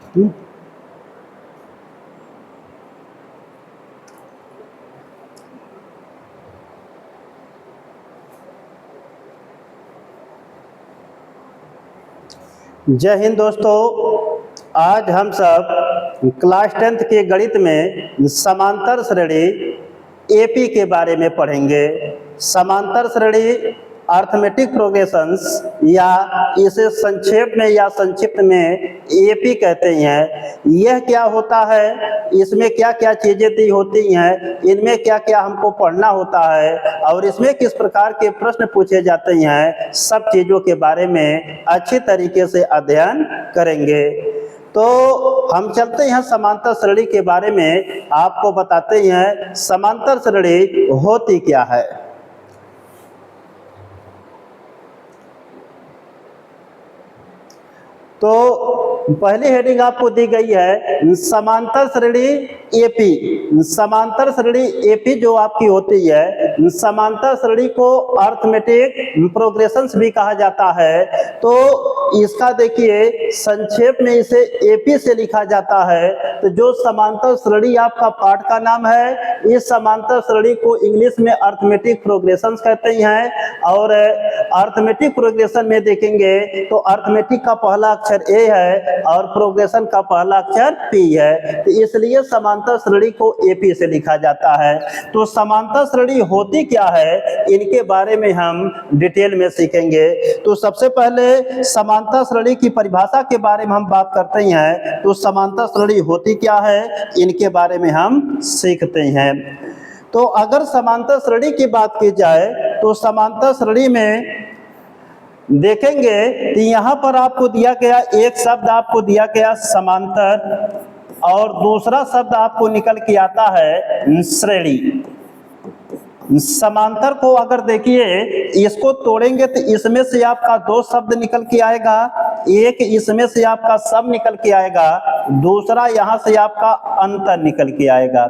जय हिंद दोस्तों, आज हम सब क्लास 10th के गणित में समांतर श्रेणी एपी के बारे में पढ़ेंगे। समांतर श्रेणी अर्थमेटिक प्रोग्रेशंस या इसे संक्षेप में या संक्षिप्त में एपी कहते हैं। यह क्या होता है, इसमें क्या क्या चीजें दी होती हैं, इनमें क्या क्या हमको पढ़ना होता है और इसमें किस प्रकार के प्रश्न पूछे जाते हैं, सब चीजों के बारे में अच्छी तरीके से अध्ययन करेंगे। तो हम चलते हैं समांतर श्रेणी के बारे में, आपको बताते हैं समांतर श्रेणी होती क्या है। तो पहली हेडिंग आपको दी गई है समांतर श्रेणी एपी। समांतर श्रेणी एपी जो आपकी होती है, समांतर श्रेणी को अर्थमेटिक प्रोग्रेशंस भी कहा जाता है। तो इसका देखिए संक्षेप में इसे एपी से लिखा जाता है। तो जो समांतर श्रेणी आपका पाठ का नाम है, इस समांतर श्रेणी को इंग्लिश में अर्थमेटिक प्रोग्रेशंस कहते हैं। और अर्थमेटिक प्रोग्रेशन में देखेंगे तो अर्थमेटिक का पहला अक्षर ए है और प्रोग्रेशन का पहला अक्षर पी है, तो इसलिए समांतर श्रेणी को एपी से लिखा जाता है। तो समांतर श्रेणी होती क्या है, इनके बारे में हम डिटेल में सीखेंगे। तो सबसे पहले समांतर श्रेणी की परिभाषा के बारे में हम बात करते हैं। तो समांतर श्रेणी होती क्या है, इनके बारे में हम सीखते हैं। तो अगर समांतर श्रेणी की बात की जाए तो समांतर श्रेणी में देखेंगे कि यहाँ पर आपको दिया गया एक शब्द आपको दिया गया समांतर और दूसरा शब्द आपको निकल के आता है श्रेणी। समांतर को अगर देखिए इसको तोड़ेंगे तो इसमें से आपका दो शब्द निकल के आएगा, एक इसमें से आपका सब निकल के आएगा, दूसरा यहाँ से आपका अंतर निकल के आएगा।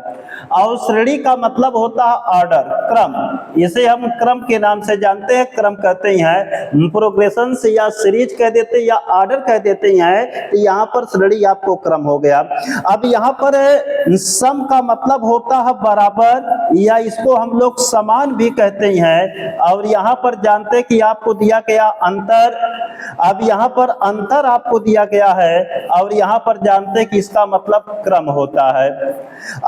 और श्रेणी का मतलब होता है ऑर्डर, क्रम। इसे हम क्रम के नाम से जानते हैं, क्रम कहते हैं। प्रोग्रेशन से या सीरीज कह देते हैं या ऑर्डर कह देते हैं। तो यहाँ पर श्रेणी आपको क्रम हो गया। अब यहाँ पर सम का मतलब होता है बराबर, या इसको हम लोग समान भी कहते हैं। और यहाँ पर जानते हैं कि आपको दिया गया अंतर। अब यहाँ पर अंतर आपको दिया गया है और यहाँ पर जानते हैं कि इसका मतलब क्रम होता है।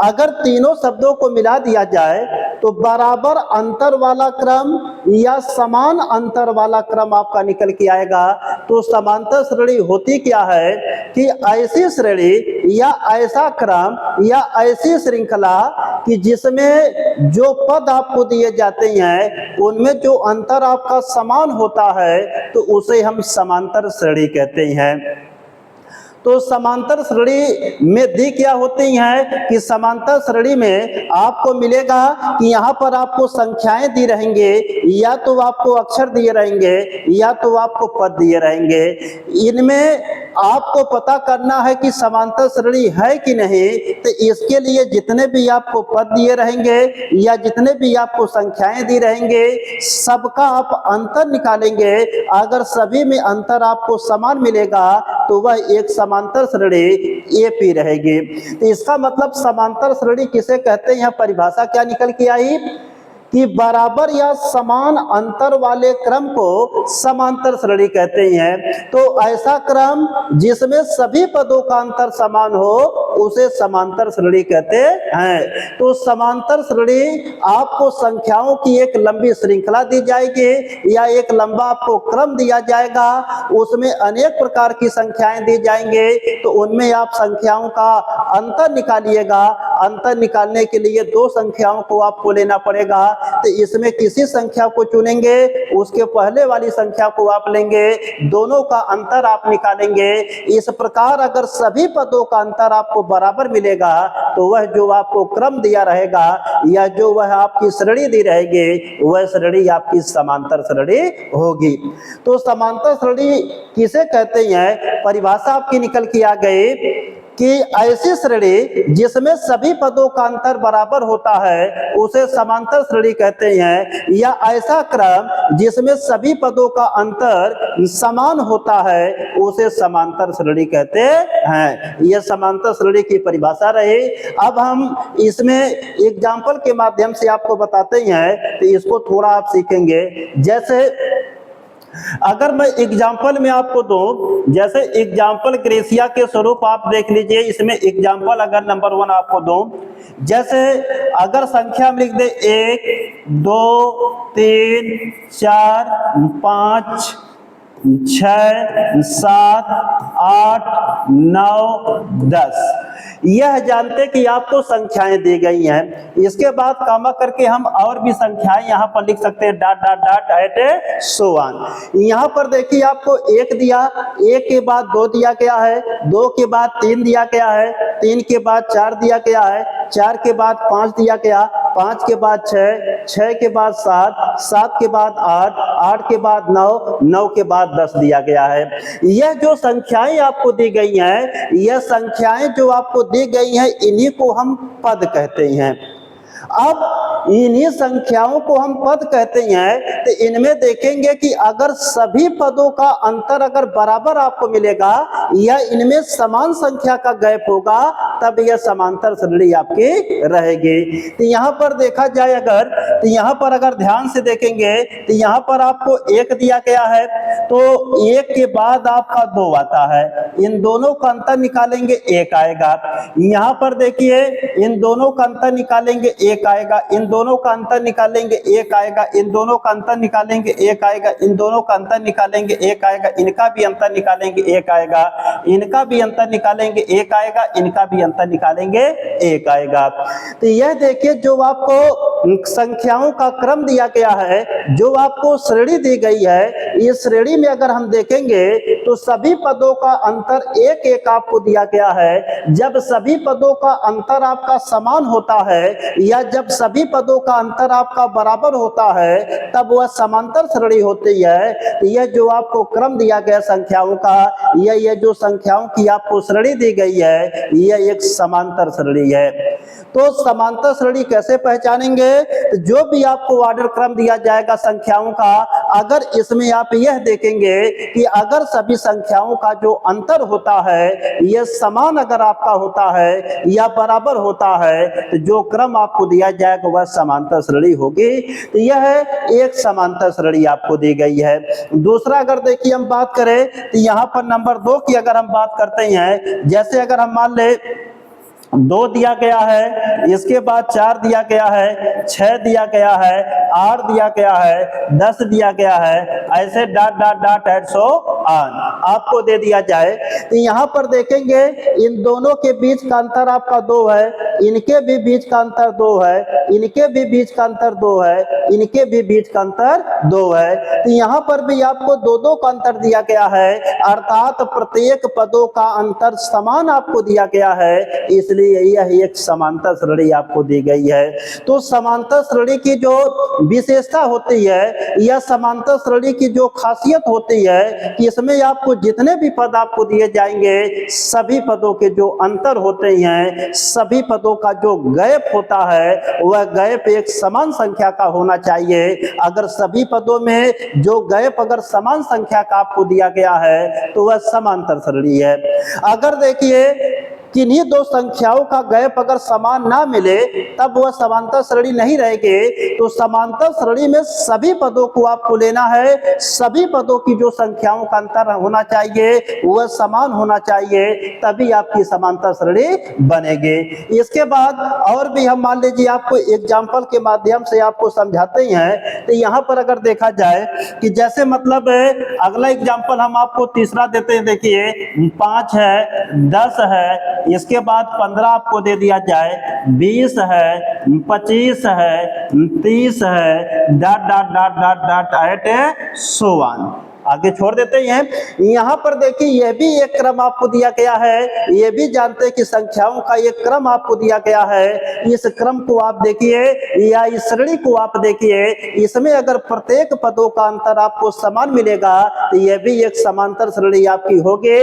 अगर तीनों शब्दों को मिला दिया जाए तो बराबर अंतर वाला क्रम या समान अंतर वाला क्रम आपका निकल के आएगा। तो समांतर श्रेणी होती क्या है कि ऐसी श्रेणी या ऐसा क्रम या ऐसी श्रृंखला कि जिसमें जो पद आपको दिए जाते हैं उनमें जो अंतर आपका समान होता है, तो उसे हम समांतर श्रेणी कहते हैं। तो समांतर श्रेणी में दी क्या होती हैं कि समांतर श्रेणी में आपको मिलेगा कि यहाँ पर आपको संख्याएं दी रहेंगे, या तो आपको अक्षर दिए रहेंगे या तो आपको पद दिए रहेंगे। इनमें आपको पता करना है कि समांतर श्रेणी है कि नहीं। तो इसके लिए जितने भी आपको पद दिए रहेंगे या जितने भी आपको संख्याएं दी रहेंगे, सबका आप अंतर निकालेंगे। अगर सभी में अंतर आपको समान मिलेगा तो वह एक समांतर श्रेणी एपी रहेगी। तो इसका मतलब समांतर श्रेणी किसे कहते हैं, परिभाषा क्या निकल के आई कि बराबर या समान अंतर वाले क्रम को समांतर श्रेणी कहते हैं। तो ऐसा क्रम जिसमें सभी पदों का अंतर समान हो उसे समांतर श्रेणी कहते हैं। तो समांतर श्रेणी आपको संख्याओं की एक लंबी श्रृंखला दी जाएगी या एक लंबा आपको क्रम दिया जाएगा, उसमें अनेक प्रकार की संख्याएं दी जाएंगे। तो उनमें आप संख्याओं का अंतर निकालिएगा। अंतर निकालने के लिए दो संख्याओं को आपको लेना पड़ेगा। तो इसमें किसी संख्या को चुनेंगे, उसके पहले वाली संख्या को आप लेंगे, दोनों का अंतर आप निकालेंगे। इस प्रकार अगर सभी पदों का अंतर आपको बराबर मिलेगा तो वह जो आपको क्रम दिया रहेगा या जो वह आपकी श्रेणी दी रहेगी, वह श्रेणी आपकी समांतर श्रेणी होगी। तो समांतर श्रेणी किसे कहते हैं, परिभाषा आपकी निकल के आ गई कि ऐसी श्रेणी जिसमें सभी पदों का अंतर बराबर होता है उसे समांतर श्रेणी कहते हैं, या ऐसा क्रम जिसमें सभी पदों का अंतर समान होता है उसे समांतर श्रेणी कहते हैं। यह समांतर श्रेणी की परिभाषा रही। अब हम इसमें एग्जाम्पल के माध्यम से आपको बताते हैं, तो इसको थोड़ा आप सीखेंगे। जैसे अगर मैं एग्जाम्पल में आपको दूं, जैसे एग्जाम्पल ग्रेसिया के स्वरूप आप देख लीजिए। इसमें एग्जाम्पल अगर नंबर 1 आपको दूं, जैसे अगर संख्या में लिख दे 1 2 3 4 5 6 7 8 9 10, यह जानते कि आपको संख्याएं दी गई हैं। इसके बाद कामा करके हम और भी संख्याएं यहां पर लिख सकते हैं, dot dot dot at so on. यहां पर देखिए आपको 1 दिया, 1 के बाद 2 दिया गया है, 2 के बाद 3 दिया गया है, 3 के बाद 4 दिया गया है, 4 के बाद 5 दिया गया, 5 के बाद 6, 6 के बाद 7, 7 के बाद 8, 8 के बाद 9, 9 के बाद 10 दिया गया है। यह जो संख्याएं आपको दी गई हैं, यह संख्याएं जो आपको दी गई हैं, इन्हीं को हम पद कहते हैं। अब इन्हीं संख्याओं को हम पद कहते हैं, तो इनमें देखेंगे कि अगर सभी पदों का अंतर अगर बराबर आपको मिलेगा या इनमें समान संख्या का गैप होगा, तब यह समांतर श्रेणी आपकी रहेगी। तो यहाँ पर देखा जाए अगर, तो यहाँ पर अगर ध्यान से देखेंगे तो यहाँ पर आपको 1 दिया गया है, तो 1 के बाद आपका 2 आता है, इन दोनों का अंतर निकालेंगे 1 आएगा। यहाँ पर देखिए इन दोनों का अंतर निकालेंगे 1 आएगा, इन दोनों का अंतर निकालेंगे 1 आएगा, इन दोनों का अंतर निकालेंगे 1 आएगा, इन दोनों का अंतर निकालेंगे 1 आएगा, इनका भी अंतर निकालेंगे 1 आएगा, इनका भी अंतर निकालेंगे 1 आएगा, इनका भी अंतर निकालेंगे 1 आएगा। तो यह देखिए जो आपको संख्याओं का क्रम दिया गया है, जो आपको श्रेणी दी गई है, इस श्रेणी में अगर हम देखेंगे तो सभी पदों का अंतर 1 1 आपको दिया गया है। जब सभी पदों का अंतर आपका समान होता है या जब सभी पदों का अंतर आपका बराबर होता है, तब वह समांतर श्रेणी होती है। यह जो आपको क्रम दिया गया संख्याओं का, यह जो संख्याओं की आपको श्रेणी दी गई है, यह एक समांतर श्रेणी है। तो समांतर श्रेणी कैसे पहचानेंगे? जो भी आपको ऑर्डर क्रम दिया जाएगा संख्याओं का, अगर इसमें आप यह देखेंगे कि अगर सभी संख्याओं का जो अंतर होता है यह समान अगर आपका होता है या बराबर होता है, तो जो क्रम आपको दिया जाएगा वह समांतर श्रेणी होगी। तो यह एक समांतर श्रेणी आपको दी गई है। दूसरा अगर देखिए हम बात करें तो यहाँ पर नंबर 2 की अगर हम बात करते हैं, जैसे अगर हम मान ले 2 दिया गया है, इसके बाद 4 दिया गया है, 6 दिया गया है, 8 दिया गया है, 10 दिया गया है, ऐसे dot dot dot at so on आपको दे दिया जाए, तो यहाँ पर देखेंगे इन दोनों के बीच का अंतर आपका 2 है, इनके भी बीच का अंतर 2 है, इनके भी बीच का अंतर 2 है, इनके भी बीच का अंतर 2 है। तो यहाँ पर भी आपको 2 का अंतर दिया गया है, अर्थात प्रत्येक पदों का अंतर समान आपको दिया गया है, इसलिए यह एक समांतर श्रेणी आपको दी गई है। तो समांतर श्रेणी की जो विशेषता होती है या समांतर श्रेणी की जो खासियत होती है कि इसमें आपको जितने भी पद आपको दिए जाएंगे, सभी पदों के जो अंतर होते हैं, सभी पदों का जो गैप होता है, वह गैप एक समान संख्या का होना चाहिए। अगर सभी पदों में जो गैप अगर समान संख्या का आपको दिया गया है तो वह समांतर श्रेणी है। अगर देखिए किन्हीं 2 संख्याओं का गैप अगर समान ना मिले, तब वह समांतर श्रेणी नहीं रहेगी। तो समांतर श्रेणी में सभी पदों को आपको लेना है, सभी पदों की जो संख्याओं का अंतर होना चाहिए वह समान होना चाहिए, तभी आपकी समांतर श्रेणी बनेगी। इसके बाद और भी हम मान लीजिए आपको एग्जाम्पल के माध्यम से आपको समझाते हैं। तो यहाँ पर अगर देखा जाए कि जैसे मतलब अगला एग्जाम्पल हम आपको तीसरा देते हैं, देखिए 5 है, 10 है, इसके बाद 15 आपको दे दिया जाए, 20 है, 25 है, 30 है, dot dot dot dot dot at so on आगे छोड़ देते हैं। यहाँ पर देखिए यह भी एक क्रम आपको दिया गया है, ये भी जानते हैं कि संख्याओं का एक क्रम आपको दिया गया है। इस क्रम को आप देखिए या इस श्रेणी को आप देखिए, इसमें अगर प्रत्येक पदों का अंतर आपको समान मिलेगा तो यह भी एक समांतर श्रेणी आपकी होगी।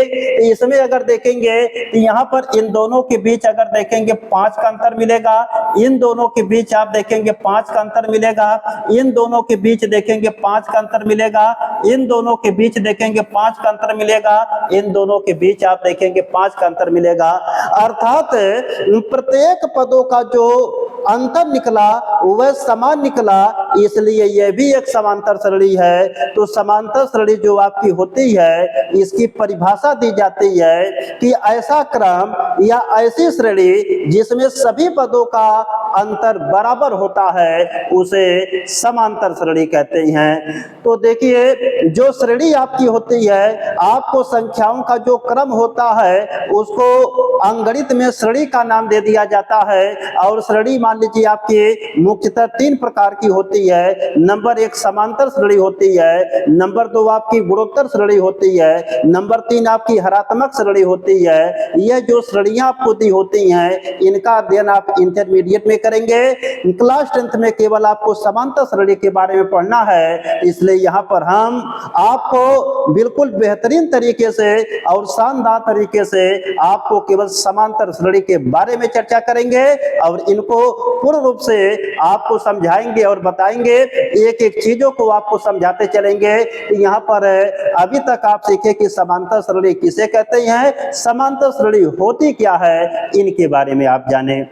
इसमें अगर देखेंगे तो यहाँ पर इन दोनों के बीच अगर देखेंगे 5 का अंतर मिलेगा, इन दोनों के बीच आप देखेंगे 5 का अंतर मिलेगा, इन दोनों के बीच देखेंगे 5 का अंतर मिलेगा, इन दोनों के बीच देखेंगे 5 का अंतर मिलेगा, इन दोनों के बीच आप देखेंगे 5 का अंतर मिलेगा। अर्थात प्रत्येक पदों का जो अंतर निकला वह समान निकला, इसलिए यह भी एक समांतर श्रेणी है। तो समांतर श्रेणी जो आपकी होती है इसकी परिभाषा दी जाती है कि ऐसा क्रम या ऐसी श्रेणी जिसमें सभी पदों का अंतर बराबर होता है उसे समांतर श्रेणी कहते हैं। तो देखिए जो श्रेणी आपकी होती है, आपको संख्याओं का जो क्रम होता है उसको अंगणित में श्रेणी का नाम दे दिया जाता है। और श्रेणी मान लीजिए आपकी मुख्यतः 3 प्रकार की होती है। नंबर 1 समांतर श्रेणी होती है, नंबर 2 आपकी गुणोत्तर श्रेणी होती है, नंबर 3 आपकी हरात्मक श्रेणी होती है। यह जो श्रेणियां आपको दी होती हैं इनका अध्ययन आप इंटरमीडिएट में करेंगे। क्लास 10th में केवल आपको समांतर श्रेणी के बारे में पढ़ना है, इसलिए यहाँ पर हम आपको बिल्कुल बेहतरीन तरीके से और शानदार तरीके से आपको केवल समांतर श्रेणी के बारे में चर्चा करेंगे और इनको पूर्ण रूप से आपको समझाएंगे और बताएंगे, एक एक चीजों को आपको समझाते चलेंगे। यहाँ पर अभी तक आप सीखे कि समांतर श्रेणी किसे कहते हैं, समांतर श्रेणी होती क्या है, इनके बारे में आप जाने।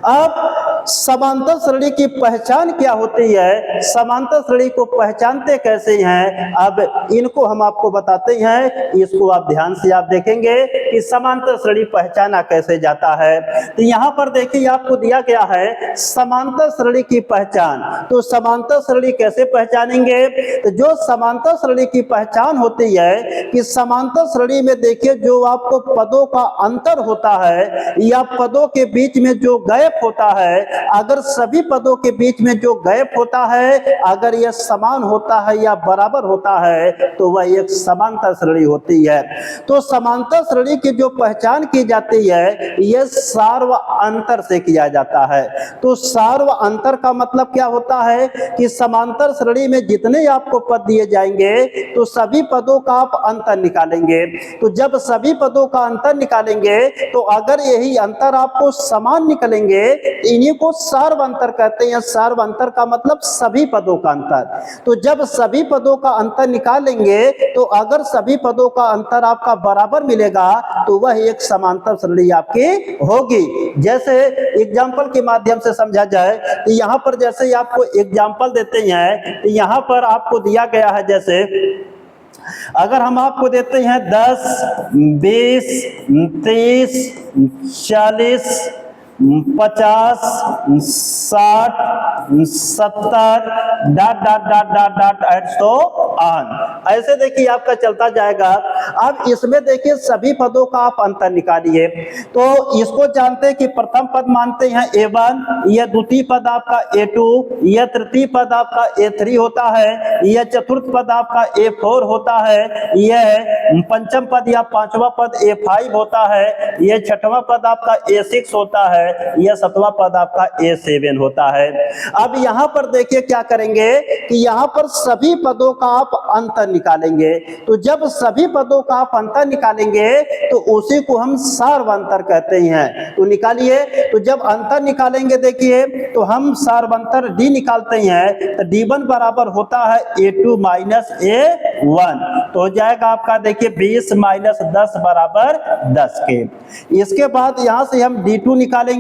अब समांतर श्रेणी की पहचान क्या होती है, समांतर श्रेणी को पहचानते कैसे हैं, अब इनको हम आपको बताते हैं। इसको आप ध्यान से आप देखेंगे कि समांतर श्रेणी पहचाना कैसे जाता है। तो यहाँ पर देखिए आपको दिया गया है समांतर श्रेणी की पहचान। तो समांतर श्रेणी कैसे पहचानेंगे, तो जो समांतर श्रेणी की पहचान होती है कि समांतर श्रेणी में देखिए जो आपको पदों का अंतर होता है या पदों के बीच में जो गैप होता है, अगर सभी पदों के बीच में जो गैप होता है अगर यह समान होता है या बराबर होता है तो वह एक समांतर श्रेणी होती है। तो समांतर श्रेणी की जो पहचान की जाती है यह सार्व अंतर से किया जाता है। तो सार्व अंतर का मतलब क्या होता है कि समांतर श्रेणी में जितने आपको पद दिए जाएंगे तो सभी पदों का आप अंतर निकालेंगे। तो जब सभी पदों का अंतर निकालेंगे तो अगर यही अंतर आपको समान निकलेंगे इन्हीं को सार्व अंतर कहते हैं। सार्व अंतर का मतलब सभी पदों का अंतर। तो जब सभी पदों का अंतर निकालेंगे तो अगर सभी पदों का अंतर आपका बराबर मिलेगा तो वह एक समांतर श्रेणी आपकी होगी। जैसे एग्जाम्पल के माध्यम से समझा जाए तो यहाँ पर जैसे आपको एग्जाम्पल देते हैं, यहाँ पर आपको दिया गया है, जैसे अगर हम आपको देते हैं 10, 20, 30, 40, 50, 60, 70 dot dot dot dot dot at so on, ऐसे देखिए आपका चलता जाएगा। अब इसमें देखिए सभी पदों का आप अंतर निकालिए। तो इसको जानते हैं कि प्रथम पद मानते हैं A1, यह द्वितीय पद आपका A2, यह तृतीय पद आपका A3 होता है, यह चतुर्थ पद आपका A4 होता है, यह पंचम पद या पांचवा पद A5 होता है, यह छठवां पद आपका A6 होता है, यह सातवां पद आपका A7 होता है। अब यहाँ पर देखिए क्या करेंगे कि यहाँ पर सभी पदों का आप अंतर निकालेंगे। तो जब सभी पदों का आप अंतर निकालेंगे तो उसी को हम सार्व अंतर कहते हैं। तो निकालिए। तो जब अंतर निकालेंगे देखिए तो हम सार्व अंतर D निकालते हैं तो D1 बराबर होता है A2 माइनस A1, तो हो जाएगा आपका देखिए 20 माइनस 10 बराबर 10 के। इसके बाद यहाँ से हम D2 निकालेंगे।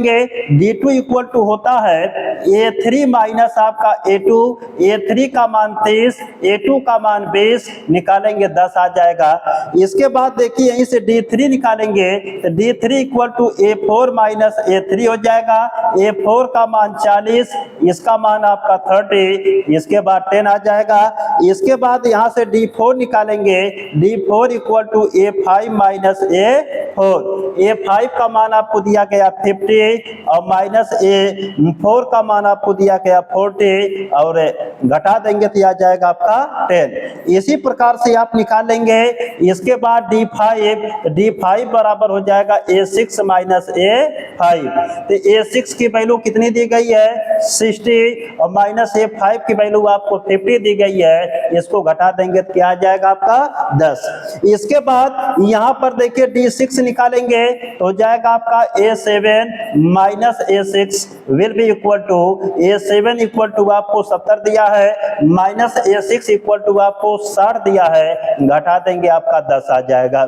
D2 इक्वल टू होता है A3 माइनस आपका A2, A3 का मान 30, A2 का मान 20, निकालेंगे 10 आ जाएगा। इसके बाद देखिए यहीं से D3 निकालेंगे तो D3 equal to A4 minus A3 हो जाएगा। A4 का मान 40, इसका मान आपका 30, इसके बाद 10 आ जाएगा। इसके बाद यहाँ से D4 निकालेंगे, D4 equal to A5 minus A4, A5 का मान आपको दिया गया 50 और माइनस A4 का मान आपको दिया गया 40 और घटा देंगे तो आ जाएगा आपका 10। इसी प्रकार से आप निकाल लेंगे। इसके बाद D5 बराबर हो जाएगा A6 माइनस A5। तो A6 की वैल्यू कितनी दी गई है 60 और माइनस A5 की वैल्यू आपको 50 दी गई है। इसको घटा देंगे तो क्या आ जाएगा आपका 10। इसके बाद यहां पर देखिए D6 निकालेंगे तो हो जाएगा आपका A7 minus A6 will be equal to A7 equal to आपको 70 दिया है माइनस A6 इक्वल टू आपको 60 दिया है, घटा देंगे आपका 10 आ जाएगा।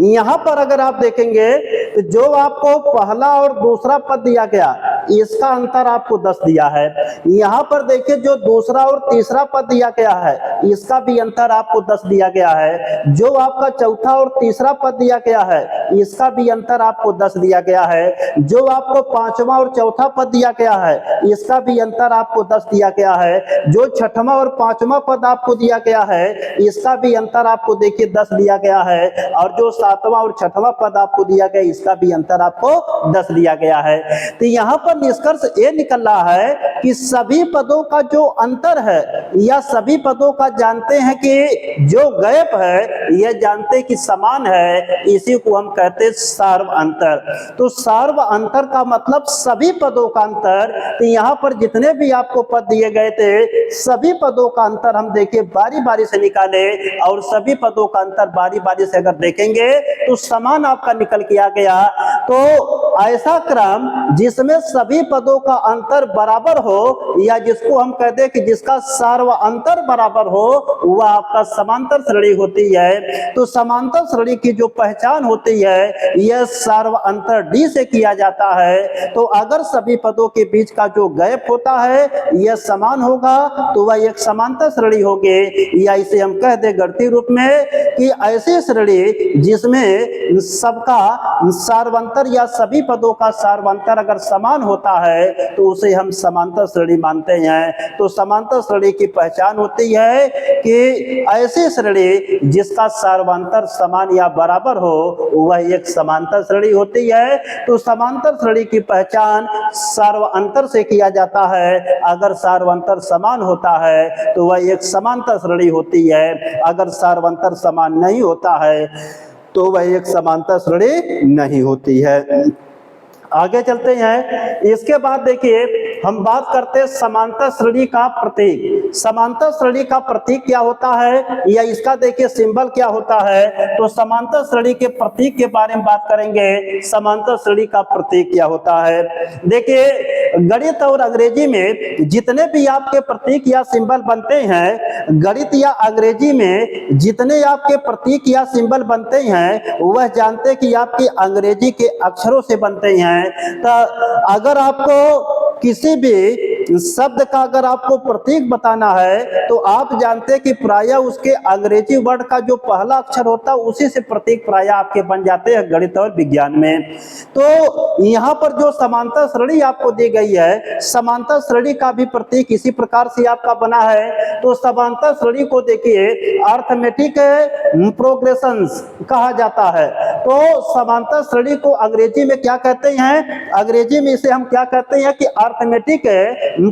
यहां पर अगर आप देखेंगे तो जो आपको पहला और दूसरा पद दिया गया इसका अंतर आपको 10 दिया है। यहां पर देखिए जो दूसरा और तीसरा पद दिया गया है इसका भी अंतर आपको 10 दिया गया है। जो आपका चौथा और तीसरा पद दिया गया है इसका भी अंतर आपको 10 दिया गया है। जो आपको पांचवा और चौथा पद दिया गया है इसका भी अंतर आपको 10 दिया गया है। जो छठवां और पांचवा पद आपको दिया गया है इसका भी अंतर आपको देखिए 10 दिया गया है। और जो सातवां और छठवां पद आपको दिया गया इसका भी अंतर आपको 10 दिया गया है। तो यहाँ पर निष्कर्ष ये निकल रहा है कि सभी पदों का जो अंतर है या सभी पदों का जानते हैं कि जो गैप है यह जानते हैं कि समान है, इसी को हम कहते हैं सार्व अंतर। तो सार्व अंतर का मतलब सभी पदों का अंतर। तो यहाँ पर जितने भी आपको पद दिए गए थे सभी पदों का अंतर हम देखिए बारी बारी से निकाले और सभी पदों का अंतर बारी बारी से अगर देखेंगे तो समान आपका निकल के आ गया। तो ऐसा क्रम जिसमें सभी पदों का अंतर बराबर हो या जिसको हम कहते हैं कि जिसका सार्व अंतर बराबर हो वह आपका समांतर श्रेणी होती है। तो समांतर श्रेणी की जो पहचान होती है यह सार्व अंतर D से किया जाता है। तो अगर सभी पदों के बीच का जो गैप होता है यह समान होगा तो वह एक समांतर श्रेणी होगी, या इसे हम कह दे गणितीय रूप में कि ऐसी श्रेणी जिसमें सबका सार्वंतर या सभी पदों का सार्वंतर अगर समान होता है तो उसे हम समांतर श्रेणी मानते हैं। तो समांतर श्रेणी की पहचान होती है कि ऐसी श्रेणी जिसका सार्वंतर समान या बराबर हो वह एक समांतर श्रेणी होती है। तो समांतर श्रेणी की पहचान सार्वंतर से किया जाता है। अगर सार्वंतर समान होता है तो वह एक समांतर श्रेणी होती है, अगर सार्वंतर समान नहीं होता है तो वह एक समांतर श्रेणी नहीं होती है। आगे चलते हैं। इसके बाद देखिए हम बात करते हैं समांतर श्रेणी का प्रतीक। समांतर श्रेणी का प्रतीक क्या होता है या इसका देखिए सिंबल क्या होता है। तो समांतर श्रेणी के प्रतीक के बारे में बात करेंगे। समांतर श्रेणी का प्रतीक क्या होता है, देखिए गणित और अंग्रेजी में जितने भी आपके प्रतीक या सिंबल बनते हैं, गणित या अंग्रेजी में जितने आपके प्रतीक या सिंबल बनते हैं वह जानते कि आपके अंग्रेजी के अक्षरों से बनते हैं। तो अगर आपको किसी भी शब्द का अगर आपको प्रतीक बताना है तो आप जानते हैं कि प्रायः उसके अंग्रेजी वर्ड का जो पहला अक्षर होता है उसी से प्रतीक प्रायः आपके बन जाते हैं गणित और विज्ञान में। तो यहाँ पर जो समांतर श्रेणी आपको दी गई है, समांतर श्रेणी का भी प्रतीक इसी प्रकार से आपका बना है। तो समांतर श्रेणी को देखिए अर्थमेटिक प्रोग्रेशंस कहा जाता है। तो समांतर श्रेणी को अंग्रेजी में क्या कहते हैं, अंग्रेजी में इसे हम क्या कहते हैं कि अर्थमेटिक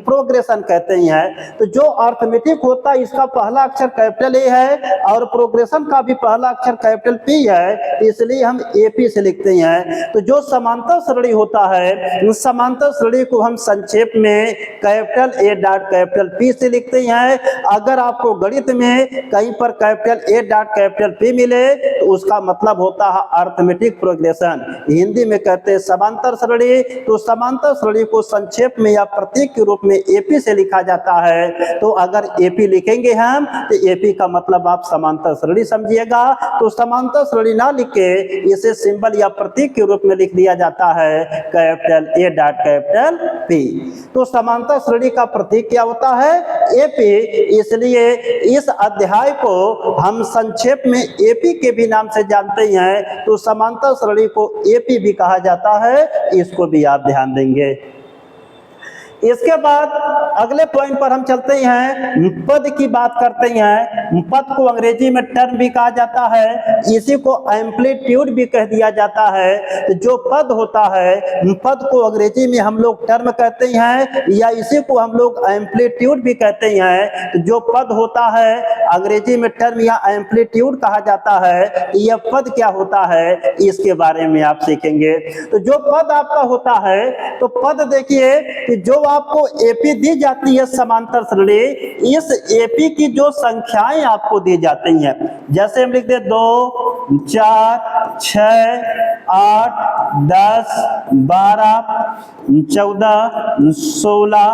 प्रोग्रेशन कहते हैं। तो जो अर्थमेटिक होता है इसका पहला अक्षर कैपिटल ए है और प्रोग्रेशन का भी पहला अक्षर कैपिटल पी है, इसलिए हम एपी से लिखते हैं। तो जो समांतर श्रेणी होता है उस समांतर श्रेणी को हम संक्षेप में capital A dot capital P से लिखते हैं। अगर आपको गणित में कहीं पर capital A dot capital P मिले तो उसका मतलब होता है अर्थमेटिक प्रोग्रेशन, हिंदी में कहते हैं समांतर श्रेणी। तो समांतर श्रेणी को संक्षेप में या प्रतीक के रूप में एपी से लिखा जाता है। तो अगर एपी लिखेंगे हम तो एपी का मतलब आप समांतर श्रेणी समझिएगा। तो समांतर श्रेणी ना लिख के इसे सिंबल या प्रतीक के रूप में लिख दिया जाता है capital A dot capital P. तो समांतर श्रेणी का प्रतीक क्या होता है, एपी। इसलिए इस अध्याय को हम संक्षेप में एपी के भी नाम से जानते हैं। तो समांतर श्रेणी को एपी भी कहा जाता है, इसको भी आप ध्यान देंगे। इसके बाद अगले पॉइंट पर हम चलते हैं, पद की बात करते हैं। पद को अंग्रेजी में टर्म भी कहा जाता है, इसी को एम्पलीट्यूड भी कह दिया जाता है। तो जो पद होता है, पद को अंग्रेजी में हम लोग टर्म कहते हैं या इसी को हम लोग एम्पलीट्यूड भी कहते हैं। तो जो पद होता है अंग्रेजी में टर्म या एम्पलीट्यूड कहा जाता है। यह पद क्या होता है इसके बारे में आप सीखेंगे। तो जो पद आपका होता है, तो पद देखिए कि जो आपको एपी दी जाती है समांतर श्रेणी, इस एपी की जो संख्याएं आपको दी जाती हैं, जैसे हम लिखते 2 4 6 8 10 12 14 16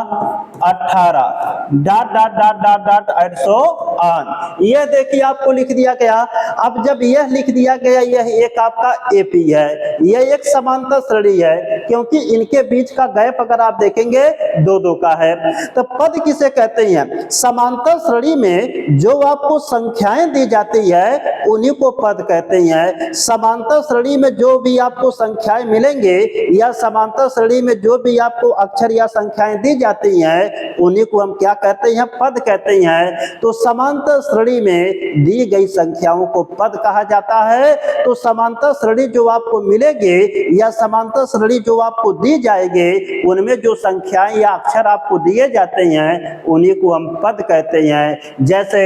18 dot dot dot dot dot and so on. यह देखिए आपको लिख दिया गया। अब जब यह लिख दिया गया, यह एक आपका एपी है, यह एक समांतर श्रेणी है, क्योंकि इनके बीच का गैप अगर आप देखेंगे 2-2 का है। तो पद किसे कहते हैं? समांतर श्रेणी में जो आपको संख्याएं दी जाती है उन्हीं को पद कहते हैं। समांतर श्रेणी में जो भी आपको संख्याएं मिलेंगे या समांतर श्रेणी में जो भी आपको अक्षर या संख्याएं दी जाती हैं उन्हीं को हम क्या कहते हैं? पद कहते हैं। तो समांतर श्रेणी में दी गई संख्याओं को पद कहा जाता है। तो समांतर श्रेणी जो आपको मिलेगी या समांतर श्रेणी जो आपको दी जाएगी, उनमें जो संख्याएं या अक्षर आपको दिए जाते हैं उन्हीं को हम पद कहते हैं। जैसे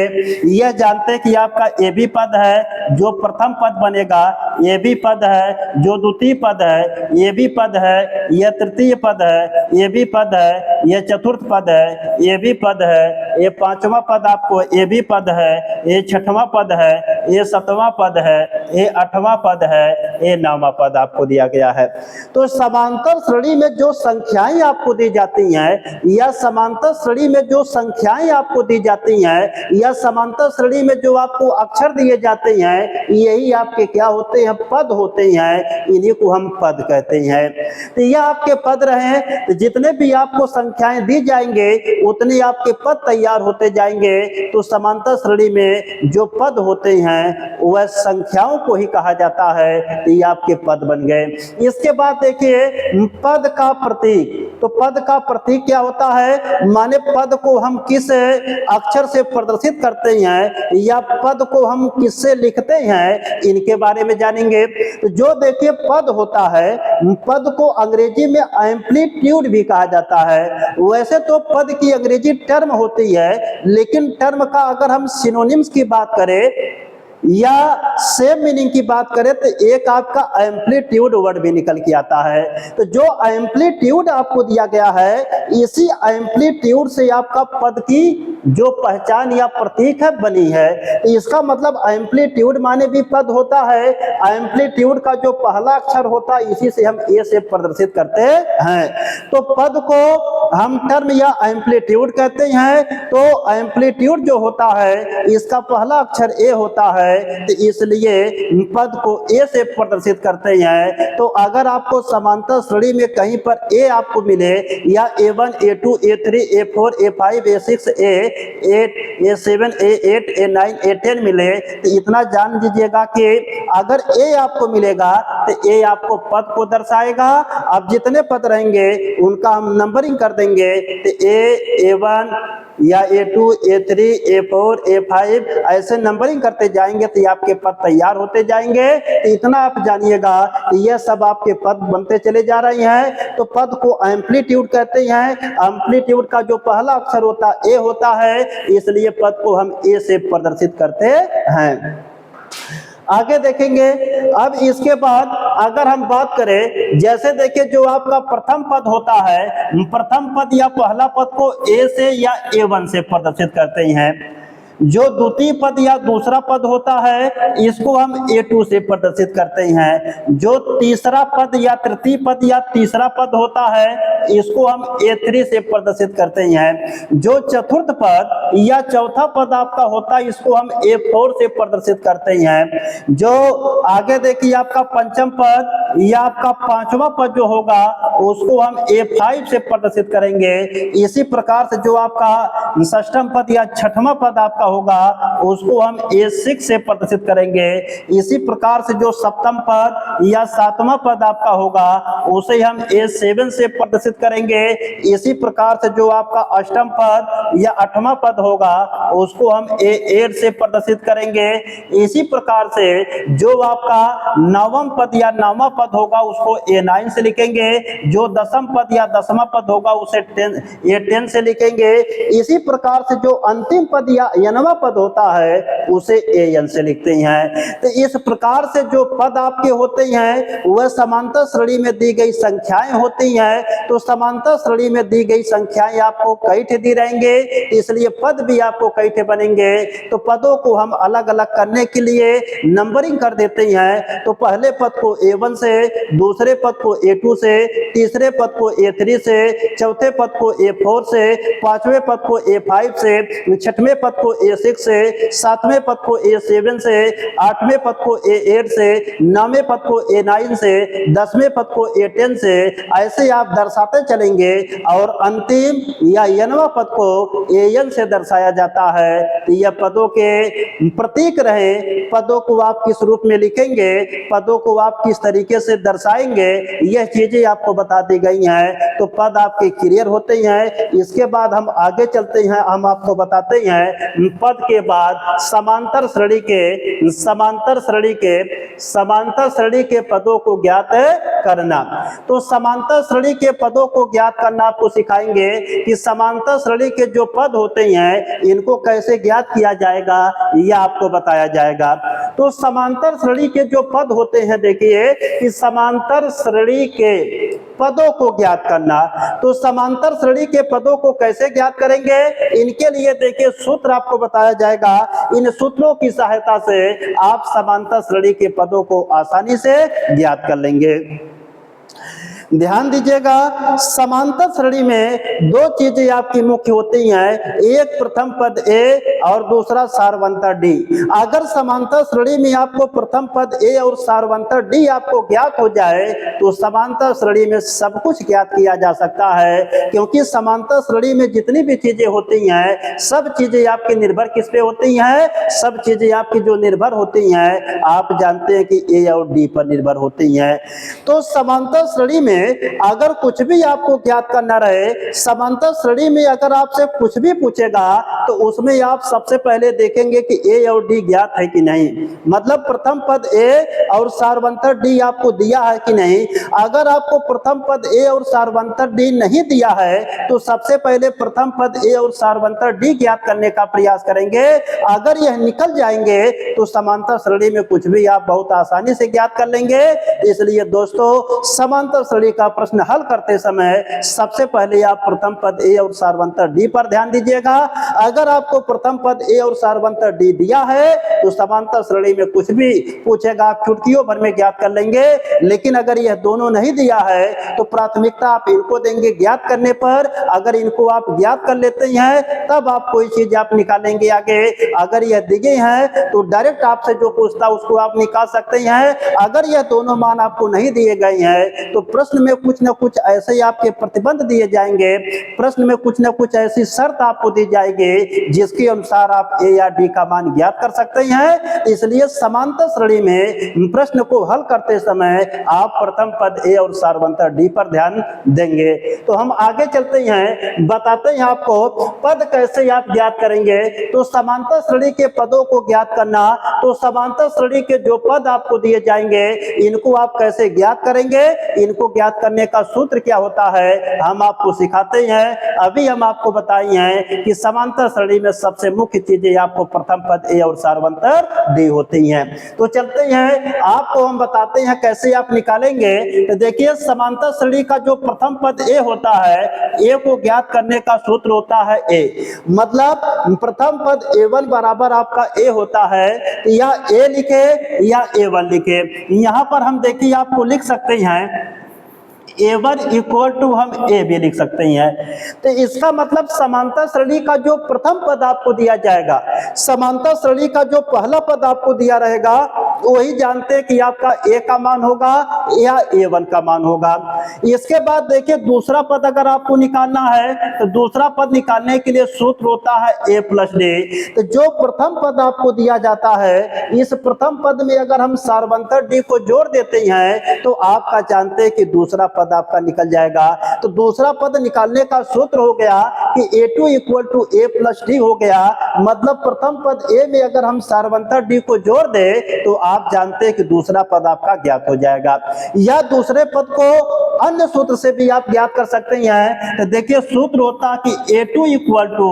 यह जानते हैं कि आपका ए बी पद है, जो प्रथम पद बनेगा ए बी पद है, जो द्वितीय पद है ए बी पद है, यह तृतीय पद है ए बी पद है, यह चतुर्थ पद है ए बी पद है, ये पांचवा पद आपको ए बी पद है, ये छठवां पद है, ये सातवां पद है, ये आठवां पद है, ये नौवां पद आपको दिया गया है। तो समांतर श्रेणी में जो संख्याएं आपको दी जाती हैं या समांतर श्रेणी में जो संख्याएं आपको दी जाती हैं या समांतर श्रेणी में जो आपको अक्षर दिए जाते हैं, यही आपके क्या होते हैं? पद होते हैं। इन्हीं को हम पद कहते हैं। तो यह आपके पद रहे। तो जितने भी आपको संख्याएं दी जाएंगे उतने आपके पद तैयार होते जाएंगे। तो समांतर श्रेणी में जो पद होते हैं वह संख्याओं को ही कहा जाता है। तो ये आपके पद बन गए। इसके बाद देखिए पद का प्रतीक। तो पद का प्रतीक क्या होता है? माने पद को हम किस अक्षर से प्रदर्शित करते हैं या पद को हम किससे लिखते हैं, इनके बारे में जानेंगे। तो जो देखिए पद होता है, पद को अंग्रेजी में एम्पलीट्यूड भी कहा जाता है। वैसे तो पद की अंग्रेजी टर्म होती है, लेकिन टर्म का अगर हम सिनोनिम्स की बात करें या सेम मीनिंग की बात करें तो एक आपका एम्पलीट्यूड वर्ड भी निकल के आता है। तो जो एम्पलीट्यूड आपको दिया गया है, इसी एम्पलीट्यूड से आपका पद की जो पहचान या प्रतीक है बनी है। तो इसका मतलब एम्पलीट्यूड माने भी पद होता है। एम्पलीट्यूड का जो पहला अक्षर होता है इसी से हम ए से प्रदर्शित करते हैं। तो पद को हम टर्म या एम्पलीट्यूड कहते हैं। तो एम्पलीट्यूड जो होता है इसका पहला अक्षर ए होता है, तो इसलिए पद को ए से प्रदर्शित करते हैं। तो अगर आपको समांतर श्रेणी में कहीं पर ए आपको मिले या A1 A2 A3 A4 A5 A6 A8 A7 A8 A9 A10 मिले, तो इतना जान लीजिएगा कि अगर ए आपको मिलेगा तो ए आपको पद को दर्शाएगा। अब जितने पद रहेंगे उनका हम नंबरिंग कर देंगे। तो A1 या A2 A3 A4 A5 ऐसे नंबरिंग करते जाएंगे तो आपके पद तैयार होते जाएंगे। तो इतना आप जानिएगा ये सब आपके पद बनते चले जा रहे हैं। तो पद को एम्पलीट्यूड कहते हैं। एम्पलीट्यूड का जो पहला अक्षर होता है ए होता है, इसलिए पद को हम ए से प्रदर्शित करते हैं। आगे देखेंगे। अब इसके बाद अगर हम बात करें, जैसे देखिए जो आपका प्रथम पद होता है, प्रथम पद या पहला पद को ए से या A1 से प्रदर्शित करते हैं। जो द्वितीय पद या दूसरा पद होता है इसको हम A2 से प्रदर्शित करते हैं। जो तीसरा पद या तृतीय पद या तीसरा पद होता है इसको हम A3 से प्रदर्शित करते हैं। जो चतुर्थ पद या चौथा पद आपका होता है इसको हम A4 से प्रदर्शित करते हैं। जो आगे देखिए आपका पंचम पद या आपका पांचवा पद जो होगा उसको हम A5 से प्रदर्शित करेंगे। इसी प्रकार से जो आपका षष्ठम पद या छठवां पद आपका होगा उसको हम A6 से प्रदर्शित करेंगे। इसी प्रकार से जो सप्तम पद या सातवां पद आपका होगा उसे हम A7 से प्रदर्शित करेंगे। इसी प्रकार से जो आपका अष्टम पद या आठवां पद होगा उसको हम A8 से प्रदर्शित करेंगे। इसी प्रकार से जो आपका नवम पद या नौवां पद होगा उसको A9 से लिखेंगे। जो दसम पद या दसवां पद होगा उसे A10 से लिखेंगे। इसी प्रकार से जो अंतिम पद या n वां पद होता है उसे AN से लिखते हैं। तो इस प्रकार से जो पद आपके होते हैं वह समांतर श्रेणी में दी गई संख्याएं होती हैं। तो समांतर श्रेणी में दी गई संख्याएं आपको कई ठे दी रहेंगे, इसलिए पद भी आपको कई ठे बनेंगे। तो पदों को हम अलग अलग करने के लिए नंबरिंग कर देते हैं। तो पहले पद को A1 से, दूसरे पद को A2 से, तीसरे पद को A3 से, चौथे पद को A4 से, पांचवें पद को A5 से, छठवें पद को A6 से, सातवें पद को A7 से, आठवें पद को A8 से, नौवें पद को A9 से, दसवें पद को A10 से, ऐसे आप दर्शाते चलेंगे और अंतिम या n वां पद को AN से दर्शाया जाता है। तो यह पदों के प्रतीक रहे। पदों को आप किस रूप में लिखेंगे, पदों को आप किस तरीके से दर्शाएंगे, यह चीजें आपको बता दी गई हैं। तो पद आपके क्लियर होते हैं। इसके बाद हम आगे चलते हैं, हम आपको बताते हैं पद के बाद समांतर श्रेणी के पदों को ज्ञात करना। तो समांतर श्रेणी के पदों को ज्ञात करना आपको सिखाएंगे कि समांतर श्रेणी के जो पद होते हैं इनको कैसे ज्ञात किया जाएगा, यह आपको बताया जाएगा। तो समांतर श्रेणी के जो पद होते हैं, देखिए कि समांतर श्रेणी के पदों को ज्ञात करना। तो समांतर श्रेणी के पदों को कैसे ज्ञात करेंगे, इनके लिए देखिए सूत्र आपको बताया जाएगा। इन सूत्रों की सहायता से आप समांतर श्रेणी के पदों को आसानी से ज्ञात कर लेंगे। ध्यान दीजिएगा, समांतर श्रेणी में दो चीजें आपकी मुख्य होती हैं, एक प्रथम पद A और दूसरा सारवंतर D। अगर समांतर श्रेणी में आपको प्रथम पद A और सारवंतर D आपको ज्ञात हो जाए तो समांतर श्रेणी में सब कुछ ज्ञात किया जा सकता है, क्योंकि समांतर श्रेणी में जितनी भी चीजें होती हैं सब चीजें आपकी निर्भर किस पे होती हैं, सब चीजें आपकी जो निर्भर होती हैं आप जानते हैं कि A और D पर निर्भर होती हैं। तो समांतर श्रेणी में अगर कुछ भी आपको ज्ञात करना रहे, समांतर श्रेणी में अगर आपसे कुछ भी पूछेगा तो उसमें आप सबसे पहले देखेंगे कि A और D ज्ञात है कि नहीं, मतलब प्रथम पद A और सारवंतर D आपको दिया है कि नहीं। अगर आपको प्रथम पद A और सारवंतर D नहीं दिया है तो सबसे पहले प्रथम पद A और सारवंतर D ज्ञात करने का प्रयास करेंगे। अगर यह निकल जाएंगे तो समांतर श्रेणी में कुछ भी आप बहुत आसानी से ज्ञात कर लेंगे। इसलिए दोस्तों, समांतर श्रेणी का प्रश्न हल करते समय सबसे पहले आप प्रथम पद A और सारवंतर D पर ध्यान दीजिएगा। अगर आपको प्रथम पद A और सारवंतर D दिया है तो समांतर श्रेणी में कुछ भी पूछेगा आप चुटकियों भर में ज्ञात कर लेंगे। लेकिन अगर यह दोनों नहीं दिया है तो प्राथमिकता आप इनको देंगे ज्ञात करने पर। अगर इनको आप ज्ञात कर लेते हैं तब आप कोई चीज आप निकालेंगे आगे। अगर यह दिए हैं तो डायरेक्ट आपसे जो पूछता उसको आप निकाल सकते हैं। अगर यह दोनों मान आपको नहीं दिए गए हैं तो प्रश्न में कुछ न कुछ ऐसे आपके प्रतिबंध दिए जाएंगे, प्रश्न में कुछ न कुछ ऐसी शर्त आपको दी जाएगी जिसके अनुसार आप A या D का मान ज्ञात कर सकते हैं। इसलिए समांतर श्रेणी में प्रश्न को हल करते समय आप प्रथम पद A और सारवंतर D पर ध्यान देंगे। तो हम आगे चलते हैं, बताते हैं आपको पद कैसे आप ज्ञात करेंगे। तो समांतर श्रेणी के पदों को ज्ञात करना, तो समांतर श्रेणी के जो पद आपको दिए जाएंगे इनको आप कैसे ज्ञात करेंगे, इनको ज्ञात करने का सूत्र क्या होता है हम आपको सिखाते हैं। अभी हम आपको बताए हैं कि समांतर श्रेणी में सबसे मुख्य चीजें आपको प्रथम पद A और सारवंतर D होती हैं। तो चलते हैं, आपको हम बताते हैं कैसे आप निकालेंगे। तो देखिए, समांतर श्रेणी का जो प्रथम पद A होता है, A को ज्ञात करने का सूत्र होता है A, मतलब प्रथम पद A1 बराबर आपका A होता है, या A लिखे या A1 लिखे। यहां पर हम देखिए आपको लिख सकते हैं A1 इक्वल टू हम A भी लिख सकते हैं। तो इसका मतलब समांतर श्रेणी का जो प्रथम पद आपको दिया जाएगा, समांतर श्रेणी का जो पहला पद आपको दिया रहेगा वही जानते हैं कि आपका ए का मान होगा या A1 का मान होगा। इसके बाद देखिए दूसरा पद अगर आपको निकालना है तो दूसरा पद निकालने के लिए सूत्र होता है A प्लस डी। तो जो प्रथम पद आपको दिया जाता है, इस प्रथम पद में अगर हम सार्वंतर डी को जोड़ देते हैं तो आपका जानते हैं कि दूसरा पद आपका निकल जाएगा। तो दूसरा पद निकालने का सूत्र हो गया कि A2 equal to A plus D हो गया। मतलब प्रथम पद A में अगर हम सार्वंतर डी को जोड़ दे तो आप जानते हैं कि दूसरा पद आपका ज्ञात हो जाएगा। या दूसरे पद को अन्य सूत्र से भी आप ज्ञात कर सकते हैं। तो देखिए सूत्र होता है कि A2 equal to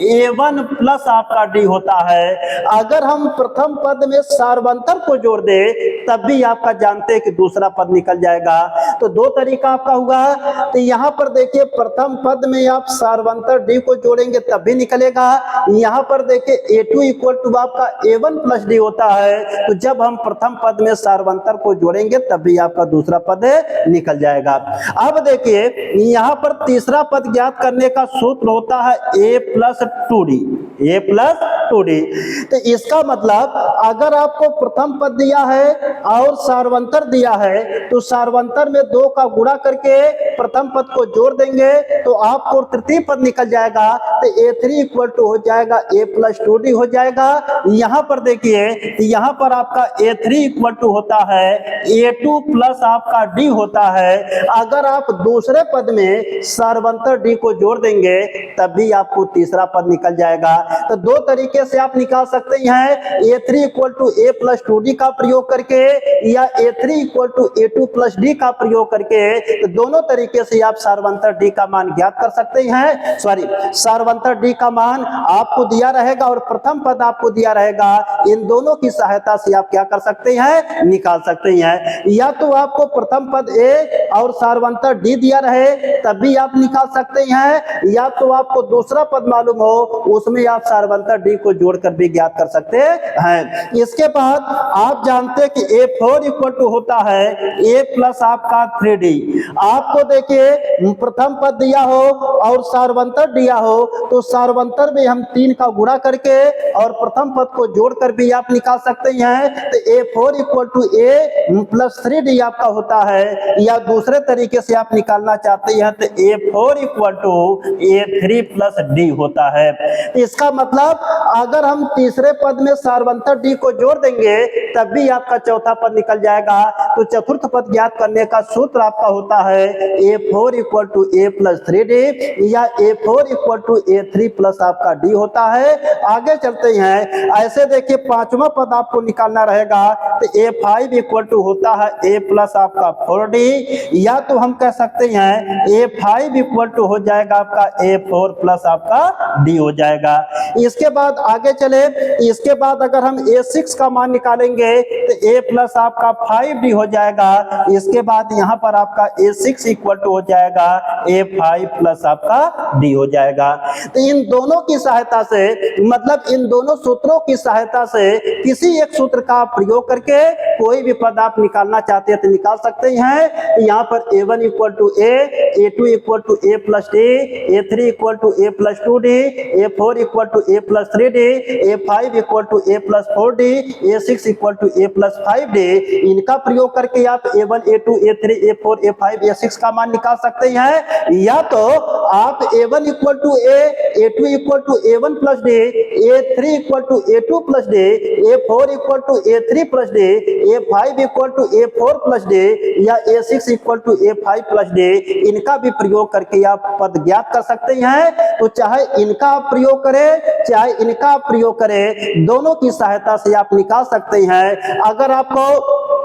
A1 plus आपका डी होता है। अगर हम प्रथम पद में सार्वंतर को जोड़ दे तब भी आपका जानते हैं कि दूसरा पद निकल जाएगा। तो दो तरीका आपका हुआ। तो यहाँ पर देखिए प्रथम पद में आप सार्वंतर डी को जोड़ेंगे तब भी निकलेगा। यहाँ पर देखिए A2 इक्वल टू आपका A1 प्लस डी होता है। तो जब हम प्रथम पद में सार्वंतर को जोड़ेंगे तब भी आपका दूसरा पद निकल जाएगा। अब देखिए यहाँ पर तीसरा पद ज्ञात करने का सूत्र होता है A plus two D. A plus two D. तो इसका मतलब अगर आपको प्रथम पद दिया है और सार्वंतर दिया है तो सार्वंतर में 2 का गुणा करके प्रथम पद को जोड़ देंगे तो आपको तृतीय पद निकल जाएगा। तो A3 इक्वल टू हो जाएगा A प्लस टू डी हो जाएगा। यहाँ पर देखिए यहाँ पर आपका A3 इक्वल टू होता है A2 प्लस आपका डी होता है। अगर आप दूसरे पद में सार्वंतर डी को जोड़ देंगे तब भी आपको तीसरा पद निकल जाएगा। तो दो तरीके से आप निकाल सकते हैं, A3 equal to A plus two D का प्रयोग करके या A3 equal to A2 plus D का प्रयोग करके। तो दोनों तरीके से आप सार्वंतर डी का मान ज्ञात कर सकते हैं। सार्वंतर डी का मान आपको दिया रहेगा और प्रथम पद आपको दिया रहेगा। इन दोनों की सहायता से आप क्या कर सकते हैं, निकाल सकते हैं। या तो आपको प्रथम पद A और सार्वंतर डी दिया रहे तब भी आप निकाल सकते हैं, या तो आपको दूसरा पद मालूम हो उसमें आप सार्वंतर डी को जोड़कर भी ज्ञात कर सकते हैं। इसके बाद आप जानते हैं कि A4 इक्वल टू होता है A प्लस आपका 3D। आपको देखिए प्रथम पद दिया हो और सार्वंतर दिया हो तो सार्वंतर में हम 3 का गुणा करके और प्रथम पद को जोड़कर भी आप निकाल सकते हैं। तो A4 equal to A plus 3D आपका होता है। या दूसरे तरीके से आप निकालना चाहते हैं तो A4 equal to A3 plus D होता है। इसका मतलब अगर हम तीसरे पद में सार्वंतर डी को जोड़ देंगे तब भी आपका चौथा पद निकल जाएगा। तो चतुर्थ पद ज्ञात करने का सूत्र आपका होता है A4 equal to A plus 3D या A4 equal to A3 plus आपका डी होता है। आगे चलते हैं। ऐसे देखिए पांचवा पद आपको निकालना रहेगा तो A5 इक्वल टू होता है A प्लस आपका 4D, या तो हम कह सकते हैं A5 इक्वल टू हो जाएगा आपका A4 प्लस आपका डी हो जाएगा। इसके बाद आगे चले। इसके बाद अगर हम A6 का मान निकालेंगे तो A प्लस आपका 5D हो जाएगा। इसके बाद यहाँ पर आपका A6 इक्वल टू हो जाएगा A5 प्लस आपका D हो जाएगा। तो इन दोनों की सहायता से, मतलब इन दोनों सूत्रों की सहायता से किसी एक सूत्र का प्रयोग करके कोई भी पद आप निकालना चाहते हैं तो निकाल सकते हैं। तो यहाँ पर A1 equal to A, A2 equal to A plus D, A3 equal to A plus 2D, A4 equal to A plus 3D, A5 equal to A plus 4D, A6 equal to A plus 5D। इनका प्रयोग करके आप A1, A2, A3, A4, A5, A6 का मान निकाल सकते हैं। या तो आप A1 equal to A, A2 equal to A1 plus D, A3 equal to A2 plus D, A4 equal to A3 plus D, A5 equal to A4 plus D या A6 equal to A5 plus D। इनका भी प्रयोग करके आप पद ज्ञात कर सकते हैं। तो चाहे इनका आप प्रयोग करें चाहे इनका आप प्रयोग करें, दोनों की सहायता से आप निकाल सकते हैं। अगर आपको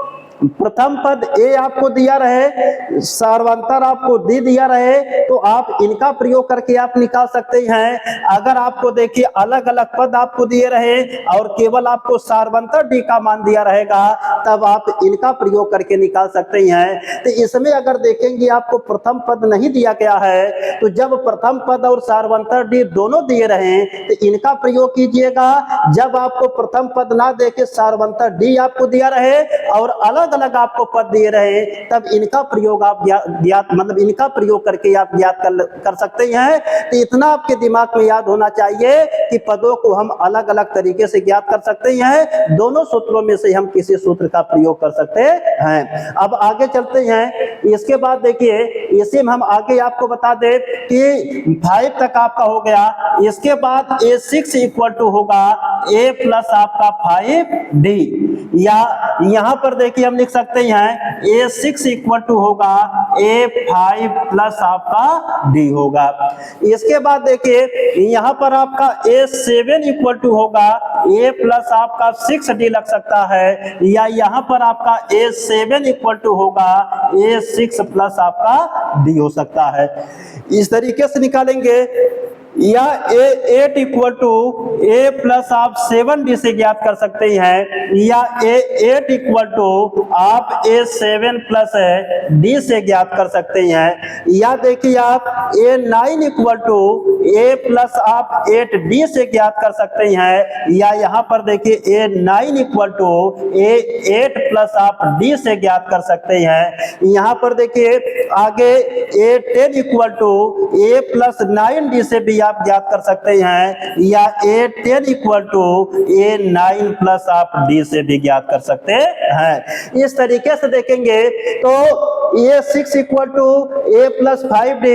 प्रथम पद A आपको दिया रहे, सार्वंतर आपको D दिया रहे तो आप इनका प्रयोग करके आप निकाल सकते हैं। अगर आपको देखिए अलग अलग पद आपको दिए रहे और केवल आपको सार्वंतर D का मान दिया रहेगा तब आप इनका प्रयोग करके निकाल सकते हैं। तो इसमें अगर देखेंगे आपको प्रथम पद नहीं दिया गया है तो जब प्रथम पद और सार्वंतर D दोनों दिए रहे तो इनका प्रयोग कीजिएगा। जब आपको प्रथम पद ना देके सार्वंतर D आपको दिया रहे और अलग अलग आपको पद दिए रहे तब इनका प्रयोग आप ज्ञात मतलब इनका प्रयोग करके आप ज्ञात कर सकते हैं। तो इतना आपके दिमाग में याद होना चाहिए कि कि पदों को हम अलग अलग तरीके से ज्ञात कर सकते हैं, दोनों सूत्रों में से हम किसी सूत्र का प्रयोग कर सकते हैं। अब आगे चलते हैं। इसके बाद देखिए, इसी में हम आगे आपको बता दें कि 5 तक आपका हो गया। इसके बाद A6 इक्वल टू होगा A प्लस आपका 5D, या यहां पर देखिए हम लिख सकते हैं A6 इक्वल टू होगा A5 प्लस आपका D होगा। इसके बाद देखिए यहां पर आपका A7 इक्वल टू होगा A प्लस आपका 6D लग सकता है, या यहां पर आपका A7 इक्वल टू होगा A6 प्लस आपका D हो सकता है। इस तरीके से निकालेंगे, या A8 equal to A plus आप 7D से ज्ञात कर सकते हैं, या A8 इक्वल टू आप A7 प्लस D से ज्ञात कर सकते हैं, या देखिए आप A9 equal to A plus आप 8D से ज्ञात कर सकते हैं, या यहाँ पर देखिए A9 equal to A8 plus आप D से ज्ञात कर सकते हैं। यहाँ पर देखिए आगे A10 equal to A plus 9D से भी आप ज्ञात कर सकते हैं, या A10 equal to A9 plus आप D से भी ज्ञात कर सकते हैं। इस तरीके से देखेंगे तो A6 equal to A plus 5D,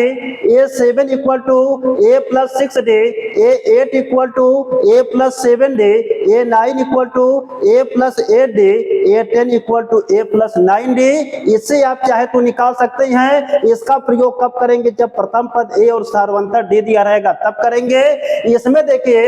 A7 equal to A plus 6D, A8 equal to A plus 7D, A9 equal to A plus 8D, A10 equal to A plus 9D। इससे आप चाहे तो निकाल सकते हैं। इसका प्रयोग कब करेंगे? जब प्रथम पद A और सार्वंतर D दिया रहेगा तब करेंगे। इसमें देखिए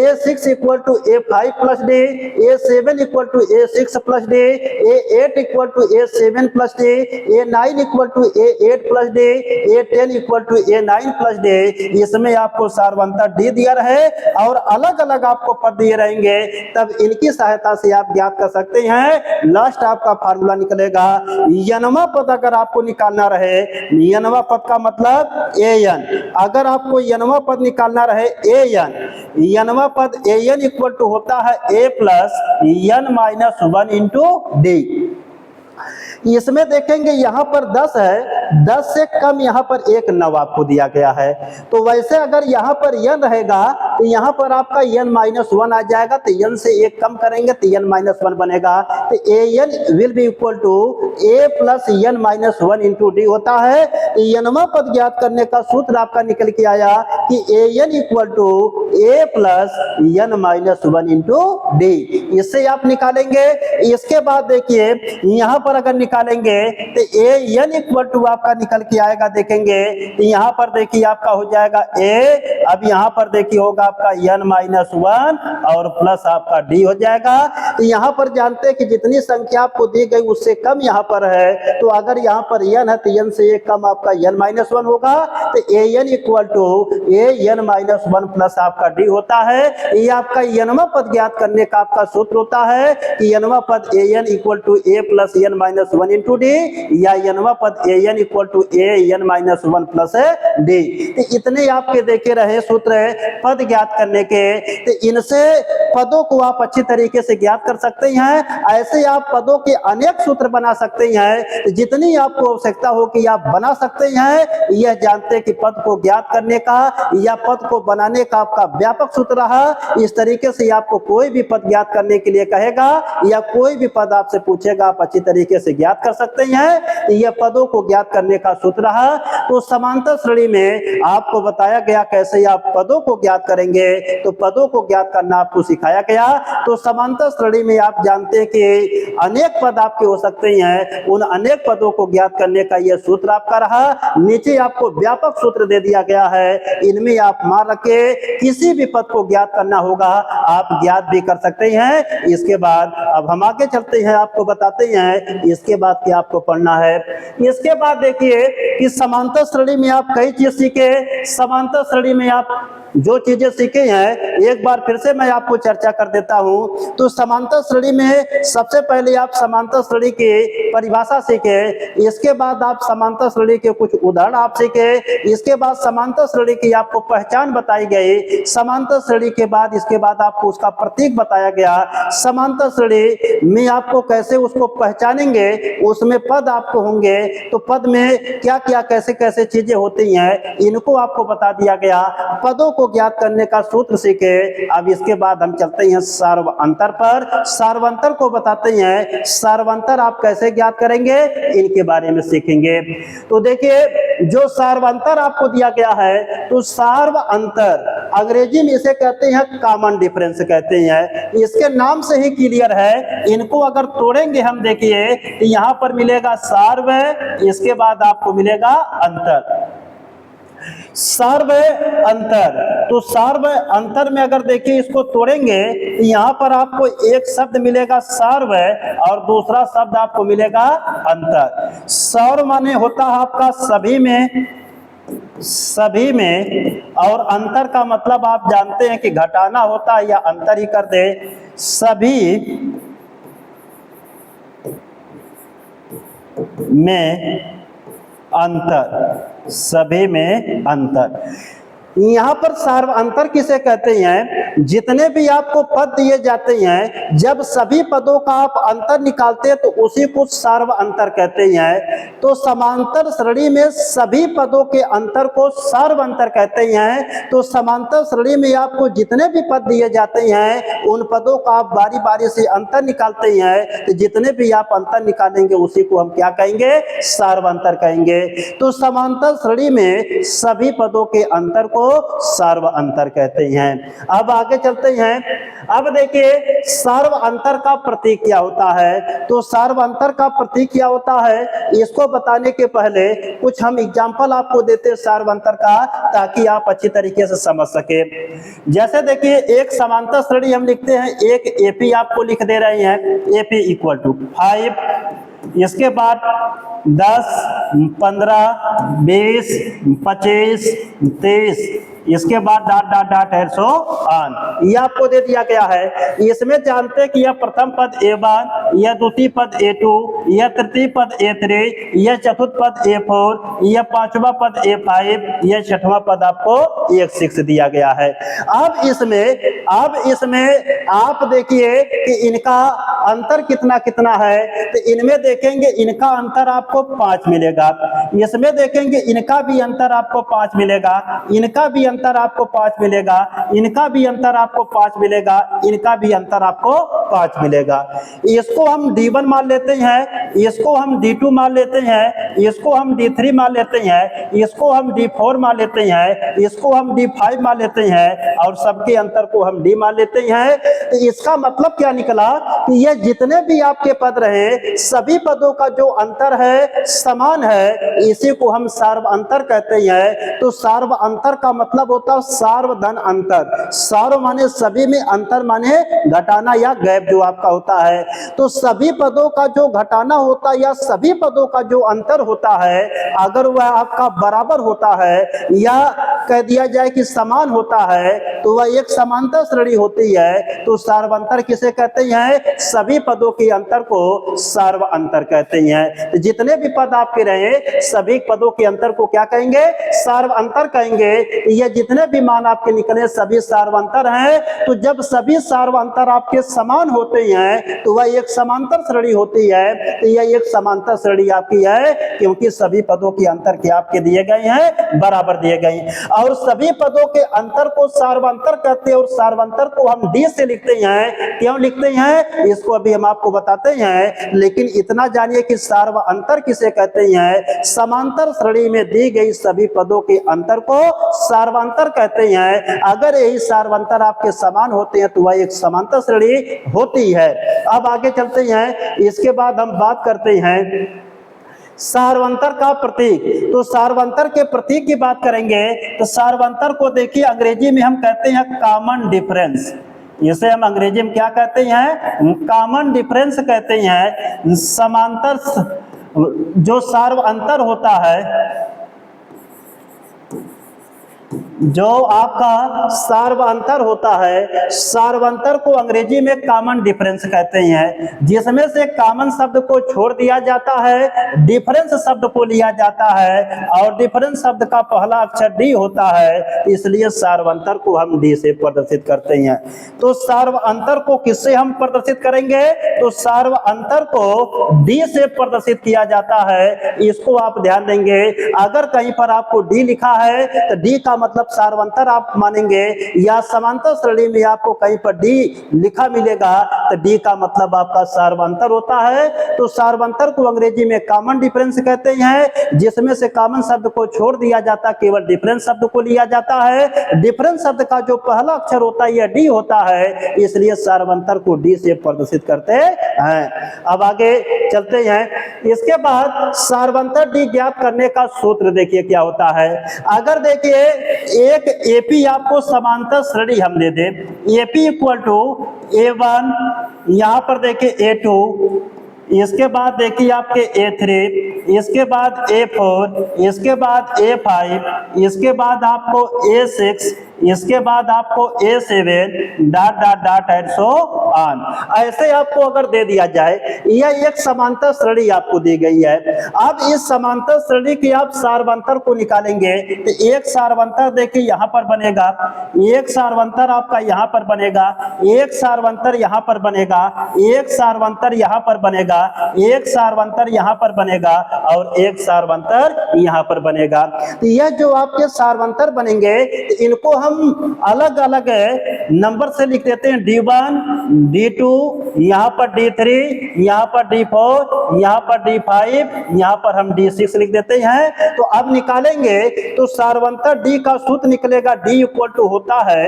A6 equal to A5 plus D, A7 equal to A6 plus D, A8 equal to A7 plus D, A9 equal to A8 plus D, A10 equal to A9 plus D। इसमें आपको सार्वंतर D दिया रहे और अलग अलग आपको पद दिए रहेंगे, तब इनकी सहायता से आप ज्ञात कर सकते हैं। लास्ट आपका फार्मूला निकलेगा। यनवा पद अगर आपको निकालना रहे, यनवा पद का मतलब AN, अगर आपको यनवा पद निकालना रहे AN, यनवा पद AN इक्वल टू होता है A plus N minus 1 into D। इसमें देखेंगे यहाँ पर 10 है, 10 से कम यहाँ पर एक नव आपको दिया गया है, तो वैसे अगर यहाँ पर n रहेगा तो यहाँ पर आपका n माइनस 1 आ जाएगा, तो n से एक कम करेंगे तो n माइनस 1 बनेगा। तो an will be equal to A plus n minus 1 into D होता है। nवा पद ज्ञात करने का सूत्र आपका निकल के आया कि an equal to A plus n minus 1 into D। इससे आप निकालेंगे। इसके बाद देखिए यहाँ पर अगर निकालेंगे तो AN इक्वल टू आपका निकल के आएगा, देखेंगे तो यहाँ पर देखिए आपका हो जाएगा A, अब यहाँ पर देखिए होगा आपका n माइनस 1 और प्लस आपका D हो जाएगा। तो यहाँ पर जानते हैं कि जितनी संख्या आपको दी गई उससे कम यहाँ पर है, तो अगर यहाँ पर n है तो n से एक कम आपका n माइनस 1 होगा, तो AN equal to AN minus 1 plus आपका D होता है। ये आपका nवा पद ज्ञात करने का आपका सूत्र होता है कि nवा पद AN equal to A plus n minus 1 into D, या nवा पद AN equal to AN minus 1 plus D। तो इतने आपके देखे रहे सूत्र पद ज्ञात करने के, तो इनसे पदों को आप अच्छी तरीके से ज्ञात कर सकते हैं। ऐसे आप पदों के अनेक सूत्र बना सकते हैं, तो जितनी आपको आवश्यकता हो कि आप बना सकते हैं। यह जानते हैं कि पद को ज्ञात करने का या पद को बनाने का आपका व्यापक सूत्र रहा। इस तरीके से आपको कोई भी पद ज्ञात करने के लिए कहेगा या कोई भी पद आपसे पूछेगा, आप अच्छी तरीके से ज्ञात कर सकते हैं। यह पदों को ज्ञात करने का सूत्र रहा। तो समांतर श्रेणी में आपको बताया गया कैसे आप पदों को ज्ञात करेंगे, तो पदों को ज्ञात करना आपको सिखाया गया। तो समांतर श्रेणी में आप जानते हैं कि अनेक पद आपके हो सकते हैं, उन अनेक पदों को ज्ञात करने का यह सूत्र आपका रहा। नीचे आपको व्यापक सूत्र दे दिया गया है, इनमें आप मान रखे किसी भी पद को ज्ञात करना होगा आप ज्ञात भी कर सकते हैं। इसके बाद अब हम आगे चलते हैं, आपको बताते हैं इसके बाद क्या आपको पढ़ना है। इसके बाद देखिए कि समांतर श्रेणी में आप कई चीज सीखे। समांतर श्रेणी में आप जो चीजें सीखे हैं एक बार फिर से मैं आपको चर्चा कर देता हूं। तो समांतर श्रेणी में सबसे पहले आप समांतर श्रेणी की परिभाषा सीखे, इसके बाद आप समांतर श्रेणी के कुछ उदाहरण आप सीखे, इसके बाद समांतर श्रेणी की आपको पहचान बताई गई। समांतर श्रेणी के बाद इसके बाद आपको उसका प्रतीक बताया गया। समांतर श्रेणी में आपको कैसे उसको पहचानेंगे, उसमें पद आपको होंगे, तो पद में क्या क्या कैसे कैसे चीजें होती हैं इनको आपको बता दिया गया। पदों को ज्ञात करने का सूत्र सीखे, देखिए अब इसके बाद हम चलते हैं सार्वअंतर पर। सार्वअंतर को बताते हैं, सार्वअंतर आप कैसे ज्ञात करेंगे इनके बारे में सीखेंगे। तो देखिए जो सार्वअंतर आपको दिया गया है, तो सार्वअंतर अंग्रेजी में इसे कहते हैं कॉमन डिफरेंस कहते हैं। इसके नाम से ही क्लियर है, इनको अगर तोड़ेंगे हम देखिए तो यहां पर मिलेगा सार्व, इसके बाद आपको मिलेगा अंतर, सार्व अंतर। तो सार्व अंतर में अगर देखिए इसको तोड़ेंगे तो यहां पर आपको एक शब्द मिलेगा सार्व और दूसरा शब्द आपको मिलेगा अंतर। सार्व माने होता है आपका सभी में, सभी में, और अंतर का मतलब आप जानते हैं कि घटाना होता है या अंतर ही कर दे, सभी में अंतर, सभी में अंतर। यहां पर सार्वअंतर किसे कहते हैं, जितने भी आपको पद दिए जाते हैं जब सभी पदों का आप अंतर निकालते हैं तो उसी को सार्वअंतर कहते हैं। तो समांतर श्रेणी में सभी पदों के अंतर को सार्वअंतर कहते हैं। तो समांतर श्रेणी में आपको जितने भी पद दिए जाते हैं उन पदों का आप बारी बारी से अंतर निकालते हैं, तो जितने भी आप अंतर निकालेंगे उसी को हम क्या कहेंगे, सार्वअंतर कहेंगे। तो समांतर श्रेणी में सभी पदों के अंतर को सार्वअंतर कहते हैं। अब आगे चलते हैं। अब देखिए सार्वअंतर का प्रतीक क्या होता है, तो सार्वअंतर का प्रतीक क्या होता है इसको बताने के पहले कुछ हम एग्जांपल आपको देते हैं सार्वअंतर का, ताकि आप अच्छी तरीके से समझ सके। जैसे देखिए एक समांतर श्रेणी हम लिखते हैं, एक एपी आपको लिख दे रहे हैं, एपी इक्वल टू 5, इसके बाद 10, 15, 20, 25, 23, इसके बाद डॉट डॉट डॉट है सो ऑन, ये आपको दे दिया गया है। इसमें जानते हैं कि यह प्रथम पद A1, यह द्वितीय पद A2, यह तृतीय पद A3, यह चतुर्थ पद A4, यह पांचवा पद A5, यह छठवां पद आपको A6 दिया गया है। अब इसमें आप देखिए कि इनका अंतर कितना कितना है, तो इनमें देखेंगे इनका अंतर आपको 5 मिलेगा, इसमें देखेंगे इनका भी अंतर आपको 5 मिलेगा, इनका भी अंतर आपको 5 मिलेगा, इनका भी अंतर आपको 5 मिलेगा, इनका भी अंतर आपको 5 मिलेगा। इसको हम D1 मान लेते हैं, इसको हम D2 मान लेते हैं, इसको हम D3 मान लेते हैं, इसको हम D4 मान लेते हैं, इसको हम D5 मान लेते हैं और सबके अंतर को हम D मान लेते हैं। तो इसका मतलब क्या निकला कि ये जितने भी आपके पद रहे सभी पदों का जो अंतर है समान है, इसी को हम सार्वअंतर कहते हैं। तो सार्वअंतर का मतलब होता है सार्वधन अंतर। सार्व माने सभी में, अंतर माने घटाना या गैप जो आपका होता है। तो सभी पदों का जो घटाना होता है या सभी पदों का जो अंतर होता है, अगर वह आपका बराबर होता है या कह दिया जाए कि समान होता है, तो वह एक समांतर श्रेणी होती है। तो सार्वअंतर किसे कहते हैं, सभी पदों के अंतर को सार्वअंतर कहते हैं। तो जितने भी पद आपके रहे सभी पदों के अंतर को क्या कहेंगे, सार्वअंतर कहेंगे। ये जितने भी मान आपके निकले सभी सार्वअंतर हैं। तो जब सभी सार्वअंतर आपके समान होते हैं तो वह एक समांतर श्रेणी होती है। तो यह एक समांतर श्रेणी आपकी है, क्योंकि सभी पदों के अंतर के आपके दिए गए हैं, बराबर दिए गए हैं। और सभी पदों के अंतर को सार्वअंतर कहते हैं और सार्वअंतर को हम D से लिखते हैं। क्यों लिखते हैं इसको अभी हम आपको बताते हैं, लेकिन इतना जानिए कि सार्वअंतर किसे कहते हैं, समांतर श्रेणी में दी गई सभी पदों के अंतर को सार्वअंतर कहते हैं। अगर यही सार्वअंतर आपके समान होते हैं तो वह एक समांतर श्रेणी होती है। अब आगे चलते हैं, इसके बाद हम बात करते हैं सार्वअंतर का प्रतीक। तो सार्वअंतर के प्रतीक की बात करेंगे तो सार्वअंतर को देखिए अंग्रेजी में हम कहते हैं कॉमन डिफरेंस। इसे हम अंग्रेजी में क्या कहते हैं, कॉमन डिफरेंस कहते हैं। समांतर जो सार्वअंतर होता है, जो आपका सार्वअंतर होता है, सार्वअंतर को अंग्रेजी में कॉमन डिफरेंस कहते हैं, जिसमें से कॉमन शब्द को छोड़ दिया जाता है, डिफरेंस शब्द को लिया जाता है और डिफरेंस शब्द का पहला अक्षर डी होता है, इसलिए सार्वअंतर को हम डी से प्रदर्शित करते हैं। तो सार्वअंतर को किससे हम प्रदर्शित करेंगे, तो सार्वअंतर को डी से प्रदर्शित किया जाता है। इसको आप ध्यान देंगे, अगर कहीं पर आपको डी लिखा है तो डी का मतलब सार्वंतर आप मानेंगे, या समांतर श्रेणी में आपको कहीं पर डी लिखा मिलेगा तो डी का मतलब आपका सार्वंतर होता है। तो सार्वंतर को अंग्रेजी में कॉमन डिफरेंस कहते हैं, जिसमें से कॉमन शब्द को छोड़ दिया जाता, केवल डिफरेंस शब्द को लिया जाता है। डिफरेंस शब्द का जो पहला अक्षर होता है यह डी होता है, इसलिए सार्वंतर को डी से प्रदर्शित करते हैं। अब आगे चलते हैं। इसके बाद सार्वंतर डी ज्ञात करने का सूत्र देखिए क्या होता है। अगर देखिए एक एपी आपको समांतर श्रेणी हम दे दे, एपी इक्वल टू A1, यहां पर देखिए A2, इसके बाद देखिए आपके A3, इसके बाद A4, इसके बाद A5, इसके बाद आपको A6, इसके बाद आपको A7 dot dot dot and so on. ऐसे आपको अगर दे दिया जाए, यह एक समांतर श्रेणी आपको दी गई है। अब इस समांतर श्रेणी की आप सार्वंतर को निकालेंगे तो एक सार्वंतर देखिए यहां पर बनेगा, एक सार्वंतर आपका यहां पर बनेगा, एक सार्वंतर यहां पर बनेगा, एक सार्वंतर यहां पर बनेगा, एक सार्वंतर यहां पर बनेगा और एक सार्वंतर यहां पर बनेगा। तो यह जो आपके सार्वंतर बनेंगे इनको हम अलग अलग नंबर से लिख देते हैं, D1, D2, यहां पर D3, यहां पर D4, यहां पर D5, यहां पर हम D6 लिख देते हैं। तो अब निकालेंगे तो सार्वंतर D का सूत्र निकलेगा, D इक्वल टू होता है,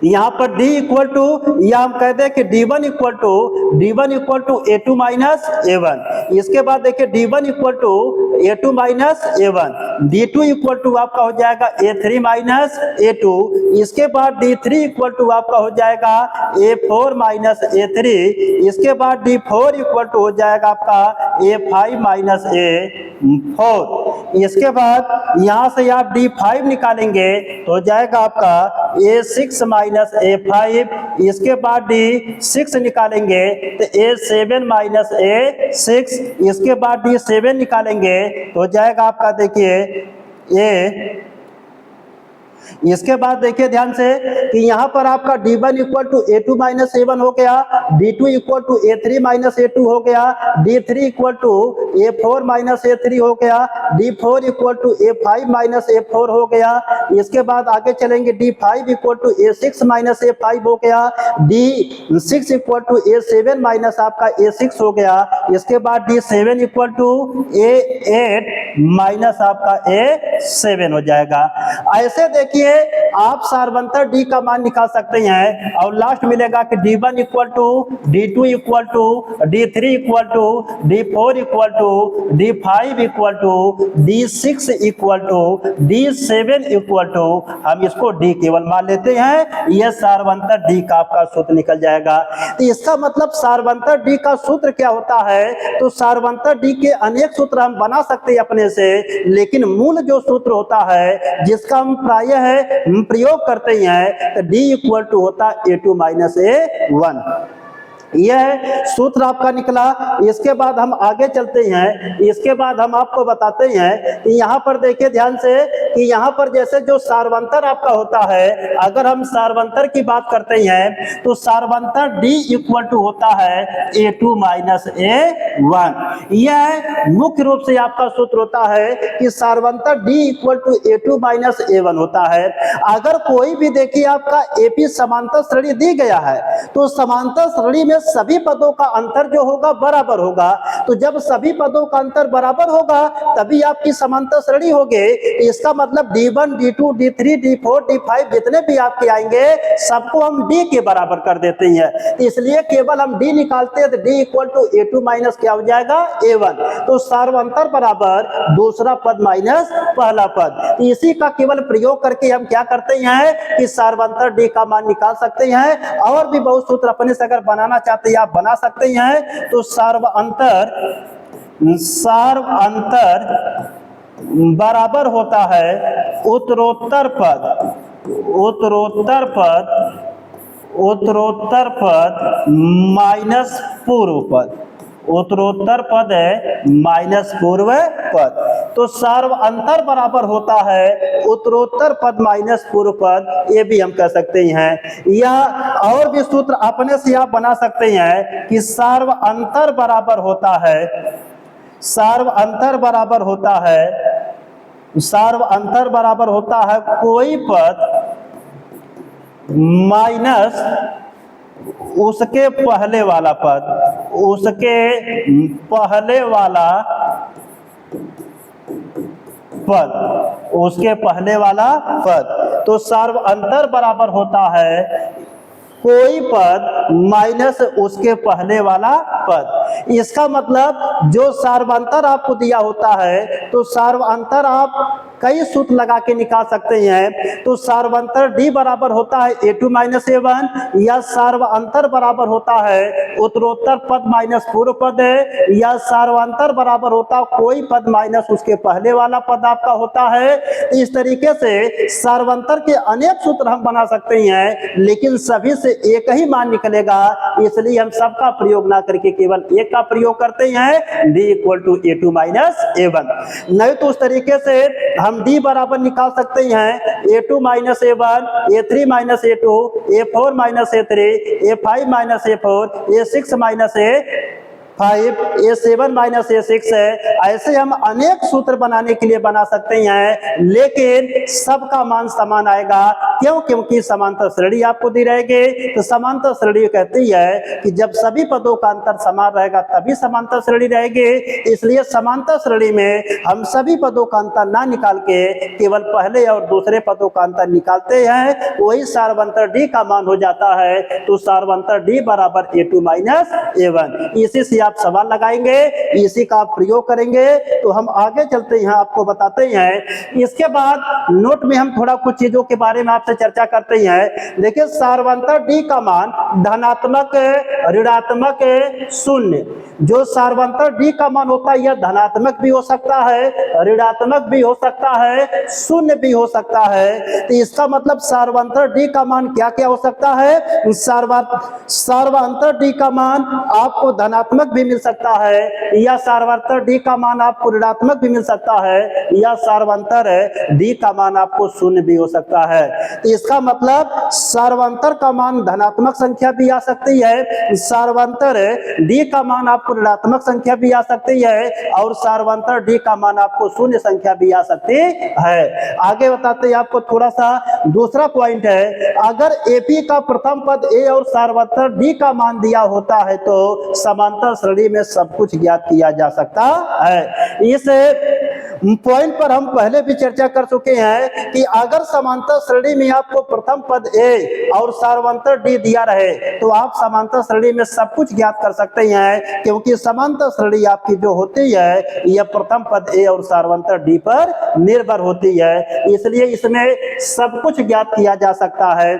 यहां पर D इक्वल टू, या हम कहते हैं कि D1 equal to A2 minus A1। इसके बाद देखिए D1 equal to A2 minus A1, D2 equal to आपका हो जाएगा A3 माइनस A2, इसके बाद D3 इक्वल टू आपका हो जाएगा A4 माइनस A3, इसके बाद D4 इक्वल टू हो जाएगा आपका A5 माइनस A4। इसके बाद यहां से आप D5 निकालेंगे तो हो जाएगा आपका A6 माइनस A5, इसके बाद D6 निकालेंगे तो A7 माइनस A6, इसके बाद D7 निकालेंगे तो हो जाएगा आपका देखिए इसके बाद देखिए ध्यान से कि यहां पर आपका D1 equal to A2 minus A1 हो गया, D2 equal to A3 minus A2 हो गया, D3 equal to A4 minus A3 हो गया, D4 equal to A5 minus A4 हो गया। इसके बाद आगे चलेंगे, D5 equal to A6 minus A5 हो गया, D6 equal to A7 minus आपका A6 हो गया, इसके बाद D7 equal to A8 minus आपका A7 हो जाएगा। ऐसे देखिए आप सार्वंतर डी का मान निकाल सकते हैं और लास्ट मिलेगा कि D1 equal to, D2 equal to, D3 equal to, D4 equal to, D5 equal to, D6 equal to, D7 equal to, हम इसको D केवल मान लेते हैं, यह सार्वंतर डी का आपका सूत्र निकल जाएगा। तो इसका मतलब सार्वंतर डी का सूत्र क्या होता है, तो सार्वंतर डी के अनेक सूत्र हम बना सकते हैं अपने से, लेकिन मूल जो सूत्र होता है जिसका हम प्रायः प्रयोग करते हैं तो D इक्वल टू होता है A2 माइनस A1। यह सूत्र आपका निकला। इसके बाद हम आगे चलते हैं, इसके बाद हम आपको बताते हैं कि यहाँ पर देखिए ध्यान से कि यहाँ पर जैसे जो सार्वंतर आपका होता है, अगर हम सार्वंतर की बात करते हैं तो सार्वंतर D इक्वल टू होता है A2 माइनस A1। यह मुख्य रूप से आपका सूत्र होता है कि सार्वंतर D equal to A2 minus A1 होता है। अगर कोई भी देखिए आपका AP समांतर श्रेणी दी गया है तो समांतर श्रेणी में सभी पदों का अंतर जो होगा बराबर होगा। तो जब सभी पदों का अंतर बराबर होगा तभी आपकी समांतर श्रेणी होगी। इसका मतलब D1, D2, D3, D4, D5 जितने भी आपके आएंगे सबको हम D के बराबर कर देते हैं। इसलिए केवल हम D निकालते हैं तो D equal to A2 minus क्या हो जाएगा A1। तो सार्वंतर बराबर दूसरा पद माइनस पहला पद। इसी का केवल प्रयोग करके हम क्या करते हैं कि सार्वंतर D का मान निकाल सकते हैं। और भी बहुत सूत्र अपने से अगर बनाना चाहते हैं आप बना सकते हैं। तो सार्वंतर बराबर होता है उत्तरोत्तर पद माइनस पूर्व पद। उत्तरोत्तर पद है माइनस पूर्व पद। तो सार्वंतर बराबर होता है उत्तरोत्तर पद माइनस पूर्व पद, ये भी हम कह सकते हैं। या और भी सूत्र अपने से आप बना सकते हैं कि सार्वंतर बराबर होता है सार्व अंतर बराबर होता है कोई पद माइनस उसके पहले वाला पद, उसके पहले वाला पद, उसके पहले वाला पद। तो सार्व अंतर बराबर होता है कोई पद माइनस उसके पहले वाला पद। इसका मतलब जो सार्वंतर आपको दिया होता है तो सार्वंतर आप कई सूत्र लगा के निकाल सकते हैं। तो सार्वंतर D बराबर होता है A2 माइनस A1, या सार्वंतर बराबर होता है उत्तरोत्तर पद माइनस पूर्व पद है, या सार्वंतर बराबर होता कोई पद माइनस उसके पहले वाला पद आपका होता है। इस तरीके से सार्वंतर के अनेक सूत्र हम बना सकते हैं, लेकिन सभी से एक ही मान निकलेगा, इसलिए हम सबका प्रयोग ना करके केवल एक का प्रयोग करते हैं, D equal to A2 minus A1। नहीं तो उस तरीके से हम D बराबर निकाल सकते हैं A2 minus A1, A3 minus A2, A4 minus A3, A5 minus A4, A6 minus A5, A7 minus A6 है। ऐसे हम अनेक सूत्र बनाने के लिए बना सकते हैं, लेकिन सबका मान समान आएगा। क्यों? क्योंकि समांतर श्रेणी आपको दी रहेगी। तो समांतर श्रेणी कहती है कि जब सभी पदों का अंतर समान रहेगा तभी समांतर श्रेणी रहेगी। इसलिए समांतर श्रेणी में हम सभी पदों का अंतर ना निकाल के केवल पहले और दूसरे पदों का अंतर निकालते हैं, वही सार्वंतर D का मान हो जाता है। तो सार्वंतर D बराबर A2 माइनस A1। इसी से आप सवाल लगाएंगे, इसी का आप प्रयोग करेंगे। तो हम आगे चलते हैं, आपको बताते हैं। इसके बाद नोट में हम थोड़ा कुछ चीजों के बारे में आपसे चर्चा करते हैं। देखिए सार्वंतर D का मान धनात्मक, ऋणात्मक, शून्य। जो सार्वंतर D का मान होता है यह धनात्मक भी हो सकता है, ऋणात्मक भी हो सकता है, शून्य भी हो सकता है। तो इसका मतलब सार्वंतर D का मान क्या क्या हो सकता है? सार्वंतर D का मान आपको धनात्मक भी मिल सकता है, या सार्वंतर D का मान आपको ऋणात्मक भी मिल सकता है, या सार्वंतर D का मान आपको शून्य भी हो सकता है। तो इसका मतलब सार्वंतर का मान धनात्मक संख्या भी आ सकती है, सार्वंतर D का मान आपको ऋणात्मक संख्या भी आ सकती है, और सार्वंतर D का मान आपको शून्य संख्या भी आ सकती है। आगे बताते हैं आपको थोड़ा सा दूसरा पॉइंट है, अगर AP का प्रथम पद A और सार्वंतर D का मान दिया होता है तो समांतर श्रेणी में सब कुछ ज्ञात किया जा सकता है। इस पॉइंट पर हम पहले भी चर्चा कर चुके हैं कि अगर समांतर श्रेणी में आपको प्रथम पद A और सार्वंतर D दिया रहे तो आप समांतर श्रेणी में सब कुछ ज्ञात कर सकते हैं, क्योंकि समांतर श्रेणी आपकी जो होती है यह प्रथम पद A और सार्वंतर D पर निर्भर होती है, इसलिए इसमें सब कुछ ज्ञात किया जा सकता है।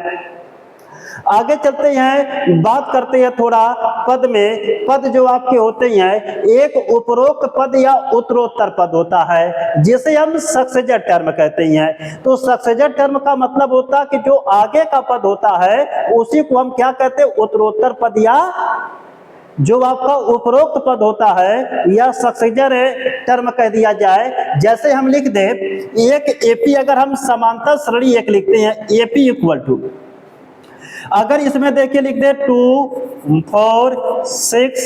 आगे चलते हैं, बात करते हैं थोड़ा पद में। पद जो आपके होते हैं, एक उपरोक्त पद या उत्तरोत्तर पद होता है जिसे हम सक्सेसर टर्म कहते हैं। तो सक्सेसर टर्म का मतलब होता है कि जो आगे का पद होता है उसी को हम क्या कहते हैं? उत्तरोत्तर पद, या जो आपका उपरोक्त पद होता है या सक्सेसर टर्म कह दिया जाए। जैसे हम लिख दे एक AP, अगर हम समांतर श्रेणी एक लिखते हैं AP इक्वल टू, अगर इसमें देखिए लिख दे 2, 4, 6,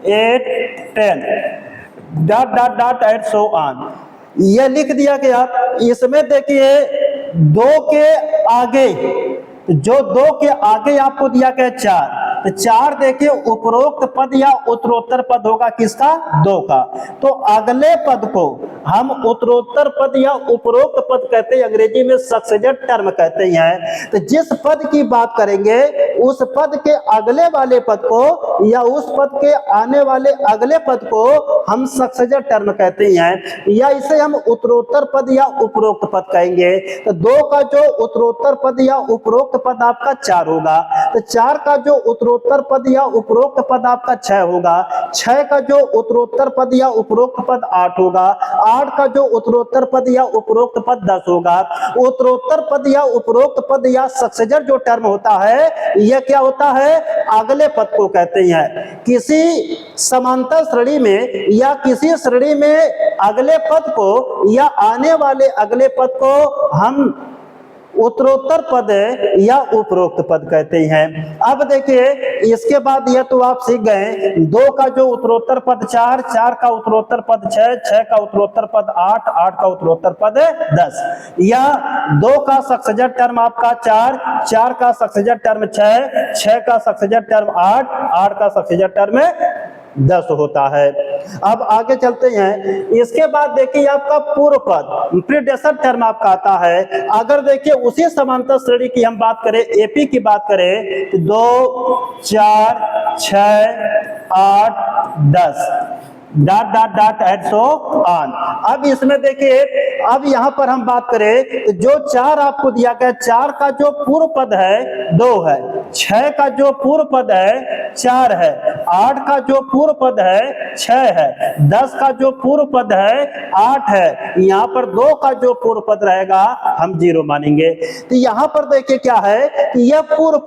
8, 10 dot dot dot at so on, यह लिख दिया गया। इसमें देखिए 2 के आगे, जो 2 के आगे आपको दिया गया 4, तो 4 देखिए उपरोक्त पद या उत्तरोत्तर पद होगा किसका? 2 का। तो अगले पद को हम उत्तरोत्तर पद या उपरोक्त पद कहते हैं, अंग्रेजी में सक्सेसर टर्म कहते हैं। तो जिस पद की बात करेंगे उस पद के अगले वाले पद को या उस पद के आने वाले अगले पद को हम सक्सेसर टर्म कहते हैं, या इसे हम उत्तरोत्तर पद या उपरोक्त पद कहेंगे। तो 2 का जो उत्तरोत्तर पद या उपरोक्त पद आपका 4 होगा, तो 4 का जो उत्तरोत्तर पद या उपरोक्त पद आपका 6 होगा, 6 का जो उत्तरोत्तर पद या उपरोक्त पद 8 होगा, 8 का जो उत्तरोत्तर पद या उपरोक्त पद 10 होगा। उत्तरोत्तर पद या उपरोक्त पद या सक्सेसर जो टर्म होता है यह क्या होता है? अगले पद को कहते हैं। किसी समांतर श्रेणी में या किसी श्रेणी में अगले पद को या आने वाले अगले पद को हम उत्तरोत्तर पद या उपरोक्त पद कहते हैं। अब देखिए इसके बाद यह तो आप सीख गए, 2 का जो उत्तरोत्तर पद 4, 4 का उत्तरोत्तर पद 6, 6 का उत्तरोत्तर पद 8, 8 का उत्तरोत्तर पद 10, या 2 का सक्सेसर टर्म आपका 4, 4 का सक्सेसर टर्म 6, 6 का सक्सेसर टर्म 8, 8 का सक्सेसर टर्म 10 होता है। अब आगे चलते हैं। इसके बाद देखिए आपका पूर्व पद प्रीडेसेसर टर्म आपका आता है। अगर देखिए उसी समांतर श्रेणी की हम बात करें, एपी की बात करें तो 2, 4, 6, 8, 10 dot dot dot and so on. अब इसमें देखिए, अब यहां पर हम बात करें तो जो 4 आपको दिया गया, 4 का जो पूर्व पद है 2 है, 6 का जो पूर्व पद है 4 है, 8 का जो पूर्व पद है 6 है, 10 का जो पूर्व पद है 8 है। यहां पर 2 का जो पूर्व पद रहेगा हम 0 मानेंगे। तो यहां पर देखिए क्या है कि यह पूर्व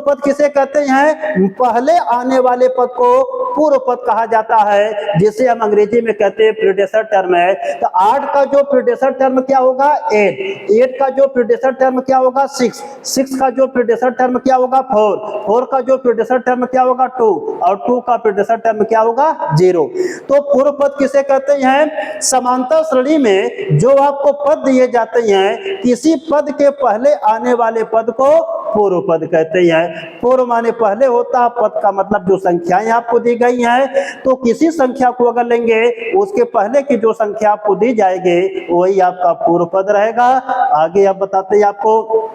पद किसे कहते हैं? पहले आने वाले पद को पूर्व पद कहा जाता है, जिसे हम अंग्रेजी में कहते हैं प्रीडेसेसर टर्म है। तो 8 का जो प्रीडेसेसर टर्म क्या होगा? 8, 8 का जो प्रीडेसेसर टर्म क्या होगा? 6, 6 का जो प्रीडेसेसर टर्म क्या होगा? 4, 4 का जो प्रीडेसेसर टर्म क्या होगा? 2, और 2 का प्रीडेसेसर टर्म क्या होगा? 0। तो पूर्व पद किसे कहते हैं? समांतर श्रेणी में जो आपको पद दिए जाते हैं, किसी पद के पहले आने वाले पद को पूर्व पद कहते हैं। पूर्व माने पहले होता है, पद का मतलब जो संख्याएं आपको दी गई हैं, तो किसी संख्या को अगर लेंगे उसके पहले की जो संख्या आपको दी जाएगी वही आपका पूर्व पद रहेगा। आगे आप बताते हैं आपको।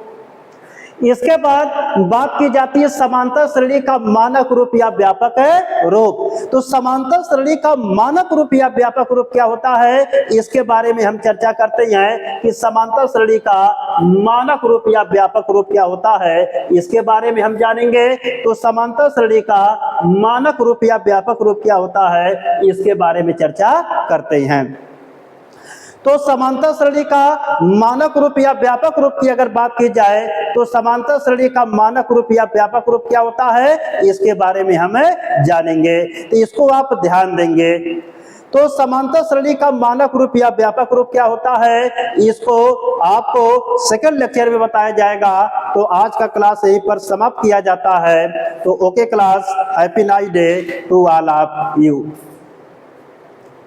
इसके बाद बात की जाती है समांतर श्रेणी का मानक रूप या व्यापक रूप। तो समांतर श्रेणी का मानक रूप या व्यापक रूप क्या होता है, इसके बारे में हम चर्चा करते हैं कि समांतर श्रेणी का मानक रूप या व्यापक रूप क्या होता है, इसके बारे में हम जानेंगे। तो समांतर श्रेणी का मानक रूप या व्यापक रूप क्या होता है, इसके बारे में चर्चा करते हैं। तो समांतर श्रेणी का मानक रूप या व्यापक रूप की अगर बात की जाए तो समांतर श्रेणी का मानक रूप या व्यापक रूप क्या होता है, इसके बारे में हम जानेंगे। तो इसको आप ध्यान देंगे। तो समांतर श्रेणी का मानक रूप या व्यापक रूप क्या होता है, इसको आपको सेकंड लेक्चर में बताया जाएगा। तो आज का क्लास यहीं पर समाप्त किया जाता है। तो okay class, happy night day to all of you.